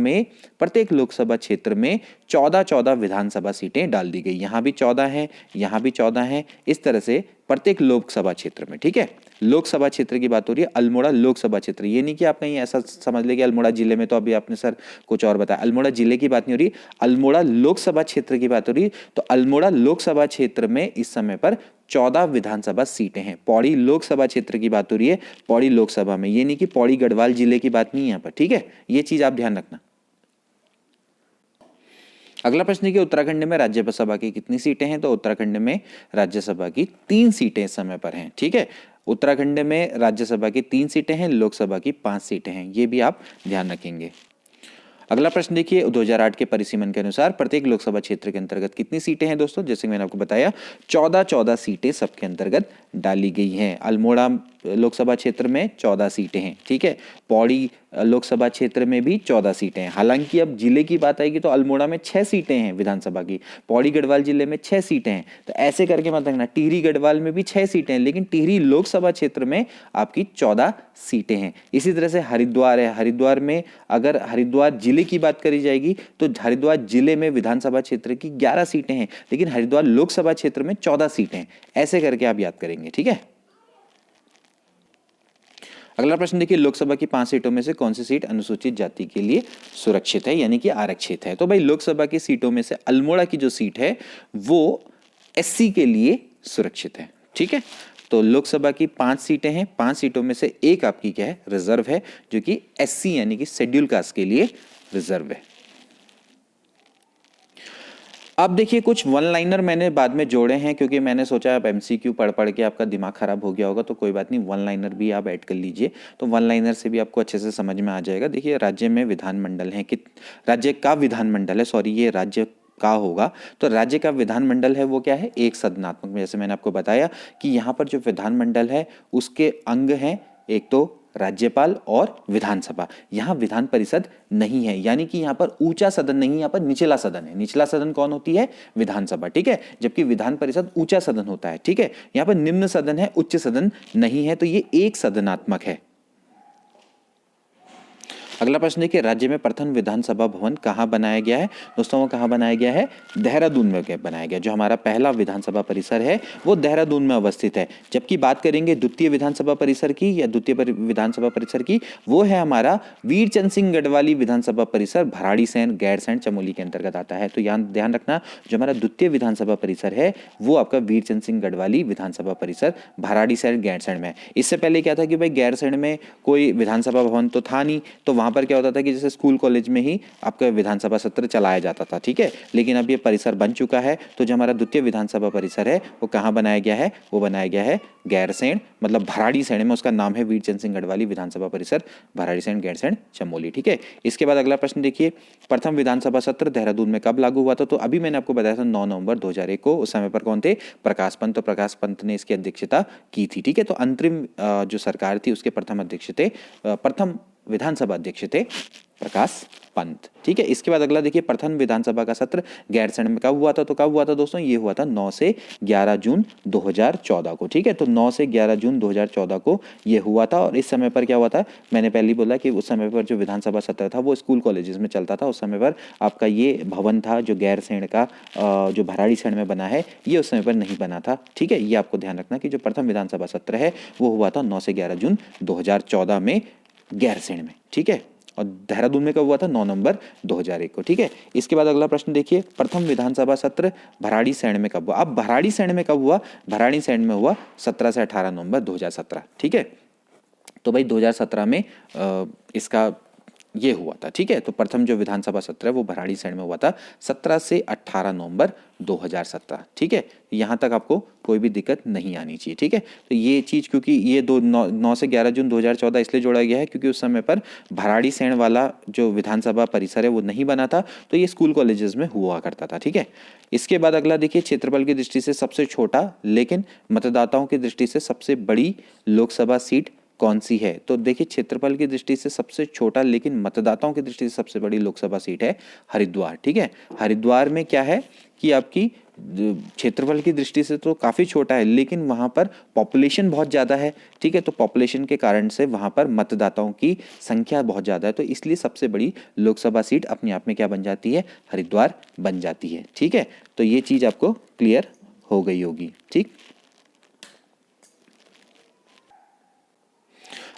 क्षेत्र में 14 विधानसभा सीटें डाल दी गई। यहां भी 14 हैं, यहां भी 14 हैं, इस तरह से प्रत्येक लोकसभा क्षेत्र में। ठीक है, लोकसभा क्षेत्र की बात हो रही है, अल्मोड़ा लोकसभा क्षेत्र। ये नहीं कि आप कहीं ऐसा समझ ले कि अल्मोड़ा जिले में, तो अभी आपने सर कुछ और बताया। अल्मोड़ा जिले की बात नहीं हो रही, अल्मोड़ा लोकसभा क्षेत्र की बात हो रही। तो अल्मोड़ा लोकसभा क्षेत्र में इस समय पर 14 विधानसभा सीटें हैं। पौड़ी लोकसभा क्षेत्र की बात हो रही है, पौड़ी लोकसभा में, ये नहीं कि पौड़ी गढ़वाल जिले की बात नहीं है यहाँ पर। ठीक है, ये चीज आप ध्यान रखना। अगला प्रश्न है कि उत्तराखंड में राज्यसभा की कितनी सीटें हैं? तो उत्तराखंड में राज्यसभा की 3 सीटें इस समय पर हैं। ठीक है, उत्तराखंड में राज्यसभा की 3 सीटें हैं, लोकसभा की 5 सीटें हैं, ये भी आप ध्यान रखेंगे। अगला प्रश्न देखिए, 2008 के परिसीमन के अनुसार प्रत्येक लोकसभा क्षेत्र के अंतर्गत कितनी सीटें हैं दोस्तों? जैसे मैंने आपको बताया, 14 सीटें सबके अंतर्गत डाली गई हैं। अल्मोड़ा लोकसभा क्षेत्र में 14 सीटें हैं। ठीक है, पौड़ी लोकसभा क्षेत्र में भी 14 सीटें हैं। हालांकि अब जिले की बात आएगी तो अल्मोड़ा में 6 सीटें हैं विधानसभा की, पौड़ी गढ़वाल जिले में 6 सीटें हैं। तो ऐसे करके मत रखना, टिहरी गढ़वाल में भी 6 सीटें हैं, लेकिन टिहरी लोकसभा क्षेत्र में आपकी 14 सीटें हैं। इसी तरह से हरिद्वार है, हरिद्वार में अगर हरिद्वार जिले की बात करी जाएगी तो हरिद्वार जिले में विधानसभा क्षेत्र की 11 सीटें हैं, लेकिन हरिद्वार लोकसभा क्षेत्र में 14 सीटें हैं। ऐसे करके आप याद करेंगे। ठीक है, अगला प्रश्न देखिए, लोकसभा की 5 सीटों में से कौन सी सीट अनुसूचित जाति के लिए सुरक्षित है, यानी कि आरक्षित है? तो भाई लोकसभा की सीटों में से अल्मोड़ा की जो सीट है वो एससी के लिए सुरक्षित है। ठीक है, तो लोकसभा की 5 सीटें हैं, 5 सीटों में से एक आपकी क्या है? रिजर्व है, जो कि एससी यानी कि शेड्यूल कास्ट के लिए रिजर्व है। अब देखिए, कुछ वन लाइनर मैंने बाद में जोड़े हैं, क्योंकि मैंने सोचा आप एमसीक्यू पढ़ पढ़ के आपका दिमाग खराब हो गया होगा, तो कोई बात नहीं, वन लाइनर भी आप ऐड कर लीजिए, तो वन लाइनर से भी आपको अच्छे से समझ में आ जाएगा। देखिए, राज्य में विधानमंडल है कि राज्य का विधानमंडल है, सॉरी ये राज्य का होगा, तो राज्य का विधानमंडल है वो क्या है? एक सदनात्मक। जैसे मैंने आपको बताया कि यहाँ पर जो विधानमंडल है उसके अंग हैं, एक तो राज्यपाल और विधानसभा। यहां विधान परिषद नहीं है, यानी कि यहां पर ऊंचा सदन नहीं, यहां पर निचला सदन है। निचला सदन कौन होती है? विधानसभा। ठीक है, जबकि विधान परिषद ऊंचा सदन होता है। ठीक है, यहां पर निम्न सदन है, उच्च सदन नहीं है, तो ये एक सदनात्मक है। अगला प्रश्न है कि राज्य में प्रथम विधानसभा भवन कहाँ बनाया गया है? दोस्तों वो कहाँ बनाया गया है? देहरादून में बनाया गया। जो हमारा पहला विधानसभा परिसर है वो देहरादून में अवस्थित है। जबकि बात करेंगे द्वितीय विधानसभा परिसर की या द्वितीय विधानसभा परिसर की, वो है हमारा वीरचंद सिंह गढ़वाली विधानसभा परिसर, भराड़ीसैंण गैरसैंण चमोली के अंतर्गत आता है। तो यहाँ ध्यान रखना, जो हमारा द्वितीय विधानसभा परिसर है वो आपका वीरचंद सिंह गढ़वाली विधानसभा परिसर भराड़ीसैंण गैरसैंण में। इससे पहले क्या था कि भाई गैरसैंण में कोई विधानसभा भवन तो था नहीं, तो वहां पर क्या होता था कि जैसे स्कूल कॉलेज में ही आपका विधानसभा सत्र चलाया जाता था। ठीक है, लेकिन अब ये परिसर बन चुका है, तो जो हमारा द्वितीय विधानसभा परिसर है वो कहाँ बनाया गया है? वो बनाया गया है गैरसैंण, मतलब भराड़ीसैंण में, उसका नाम है वीरचंद सिंह गढ़वाली विधानसभा परिसर भराड़ीसैंण गैरसैंण चमोली। ठीक है, इसके बाद अगला प्रश्न देखिए, प्रथम विधानसभा सत्र देहरादून में कब लागू हुआ था? तो अभी मैंने आपको बताया था 9 नवंबर 2001 को। उस समय पर कौन थे? प्रकाश पंत। तो प्रकाश पंत ने इसकी अध्यक्षता की थी। ठीक है, तो अंतरिम जो सरकार थी उसके प्रथम अध्यक्ष थे, प्रथम विधानसभा अध्यक्ष थे प्रकाश पंत। ठीक है, इसके बाद अगला देखिए, प्रथम विधानसभा का सत्र गैरसैंण में कब हुआ था? तो कब हुआ था दोस्तों? ये हुआ था 9 से 11 जून 2014 को। ठीक है, तो 9 से 11 जून 2014 को ये हुआ था। और इस समय पर क्या हुआ था, मैंने पहले ही बोला कि उस समय पर जो विधानसभा सत्र था वो स्कूल कॉलेजेस में चलता था। उस समय पर आपका ये भवन था जो गैरसैंण का जो भराड़ीसैंण में बना है, ये उस समय पर नहीं बना था। ठीक है, ये आपको ध्यान रखना कि जो प्रथम विधानसभा सत्र है वो हुआ था 9 से 11 जून 2014 में गैरसैंण में। ठीक है, और देहरादून में कब हुआ था? 9 नवंबर 2001 को। ठीक है, इसके बाद अगला प्रश्न देखिए, प्रथम विधानसभा सत्र भराड़ीसैंण में कब हुआ? अब भराड़ीसैंण में कब हुआ? भराड़ीसैंण में हुआ 17 से 18 नवंबर 2017। ठीक है, तो भाई 2017 में इसका ये हुआ था। ठीक है, तो प्रथम जो विधानसभा सत्र है वो भराड़ीसैंण में हुआ था 17 से 18 नवंबर 2017। ठीक है, यहाँ तक आपको कोई भी दिक्कत नहीं आनी चाहिए। ठीक है, तो ये चीज़ क्योंकि ये 9 से 11 जून 2014 इसलिए जोड़ा गया है क्योंकि उस समय पर भराड़ीसैंण वाला जो विधानसभा परिसर है वो नहीं बना था, तो ये स्कूल कॉलेजेस में हुआ करता था। ठीक है, इसके बाद अगला देखिए, क्षेत्रफल की दृष्टि से सबसे छोटा लेकिन मतदाताओं की दृष्टि से सबसे बड़ी लोकसभा सीट कौन सी है? तो देखिए, क्षेत्रफल की दृष्टि से सबसे छोटा लेकिन मतदाताओं की दृष्टि से सबसे बड़ी लोकसभा सीट है हरिद्वार। ठीक है, हरिद्वार में क्या है कि आपकी क्षेत्रफल की दृष्टि से तो काफ़ी छोटा है लेकिन वहाँ पर पॉपुलेशन बहुत ज़्यादा है। ठीक है, तो पॉपुलेशन के कारण से वहाँ पर मतदाताओं की संख्या बहुत ज़्यादा है, तो इसलिए सबसे बड़ी लोकसभा सीट अपने आप में क्या बन जाती है? हरिद्वार बन जाती है। ठीक है, तो ये चीज़ आपको क्लियर हो गई होगी। ठीक,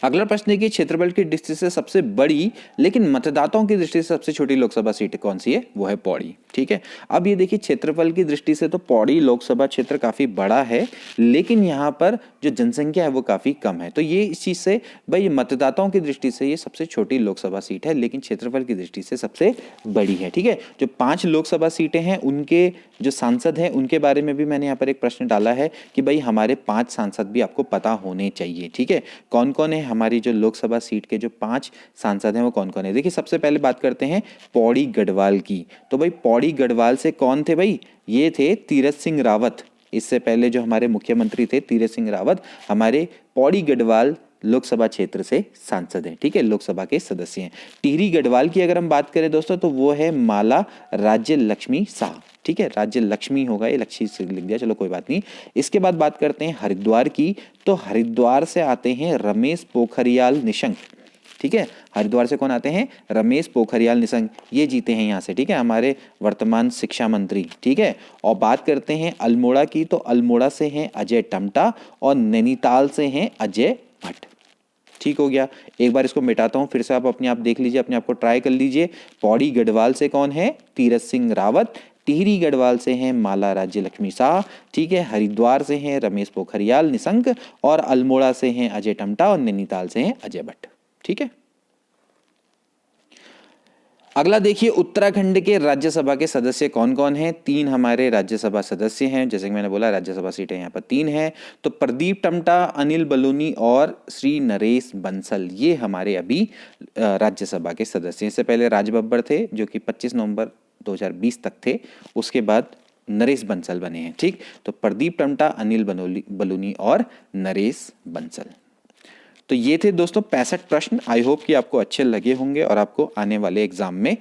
अगला प्रश्न है कि क्षेत्रफल की दृष्टि से सबसे बड़ी लेकिन मतदाताओं की दृष्टि से सबसे छोटी लोकसभा सीट कौन सी है? वो है पौड़ी। ठीक है, अब ये देखिए, क्षेत्रफल की दृष्टि से तो पौड़ी लोकसभा क्षेत्र काफी बड़ा है लेकिन यहाँ पर जो जनसंख्या है वो काफी कम है, तो ये इस चीज से भाई मतदाताओं की दृष्टि से ये सबसे छोटी लोकसभा सीट है लेकिन क्षेत्रफल की दृष्टि से सबसे बड़ी है। ठीक है, जो 5 लोकसभा सीटें हैं उनके जो सांसद हैं उनके बारे में भी मैंने यहाँ पर एक प्रश्न डाला है कि भाई हमारे 5 सांसद भी आपको पता होने चाहिए। ठीक है, कौन कौन है हमारी जो लोकसभा सीट के जो 5 सांसद हैं वो कौन कौन है? देखिए, सबसे पहले बात करते हैं पौड़ी गढ़वाल की। तो भाई पौड़ी गढ़वाल से कौन थे भाई? ये थे तीरथ सिंह रावत। इससे पहले जो हमारे मुख्यमंत्री थे तीरथ सिंह रावत हमारे पौड़ी गढ़वाल लोकसभा क्षेत्र से सांसद हैं। ठीक है, लोकसभा के सदस्य हैं। टिहरी गढ़वाल की अगर हम बात करें दोस्तों तो वो है माला राज्य लक्ष्मी शाह। ठीक है, राज्य लक्ष्मी होगा, ये लक्ष्मी से लिख दिया, चलो कोई बात नहीं। इसके बाद बात करते हैं हरिद्वार की। तो हरिद्वार से आते हैं रमेश पोखरियाल निशंक। ठीक है, हरिद्वार से कौन आते हैं? रमेश पोखरियाल निशंक, ये जीते हैं यहाँ से। ठीक है, हमारे वर्तमान शिक्षा मंत्री। ठीक है, और बात करते हैं अल्मोड़ा की। तो अल्मोड़ा से हैं अजय टम्टा और नैनीताल से हैं अजय भट्ट। ठीक हो गया, एक बार इसको मिटाता हूं, फिर से आप अपने आप देख लीजिए, अपने आप को ट्राई कर लीजिए। पौड़ी गढ़वाल से कौन है? तीरथ सिंह रावत। टिहरी गढ़वाल से हैं माला राज्य लक्ष्मी शाह। ठीक है, हरिद्वार से हैं रमेश पोखरियाल निशंक और अल्मोड़ा से हैं अजय टम्टा और नैनीताल से हैं अजय भट्ट। ठीक है, अगला देखिए, उत्तराखंड के राज्यसभा के सदस्य कौन कौन हैं? 3 हमारे राज्यसभा सदस्य हैं, जैसे कि मैंने बोला राज्यसभा सीटें यहाँ पर 3 हैं। तो प्रदीप टम्टा, अनिल बलूनी और श्री नरेश बंसल, ये हमारे अभी राज्यसभा के सदस्य हैं। इससे पहले राज बब्बर थे जो कि 25 नवंबर 2020 तक थे, उसके बाद नरेश बंसल बने हैं। ठीक, तो प्रदीप टम्टा, अनिल बलूनी और नरेश बंसल। तो ये थे दोस्तों 65 प्रश्न। आई होप कि आपको अच्छे लगे होंगे और आपको आने वाले एग्जाम में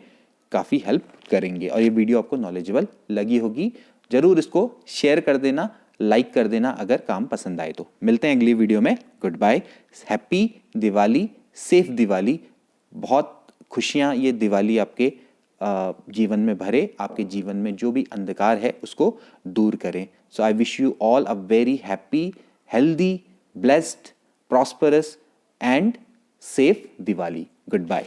काफ़ी हेल्प करेंगे और ये वीडियो आपको नॉलेजेबल लगी होगी। जरूर इसको शेयर कर देना, लाइक कर देना अगर काम पसंद आए तो। मिलते हैं अगली वीडियो में। Good bye, happy Diwali, safe Diwali. बहुत खुशियाँ ये दिवाली आपके जीवन में भरे, आपके जीवन में जो भी अंधकार है उसको दूर करें। So I wish you all a very happy, healthy, blessed, prosperous and safe Diwali. Goodbye.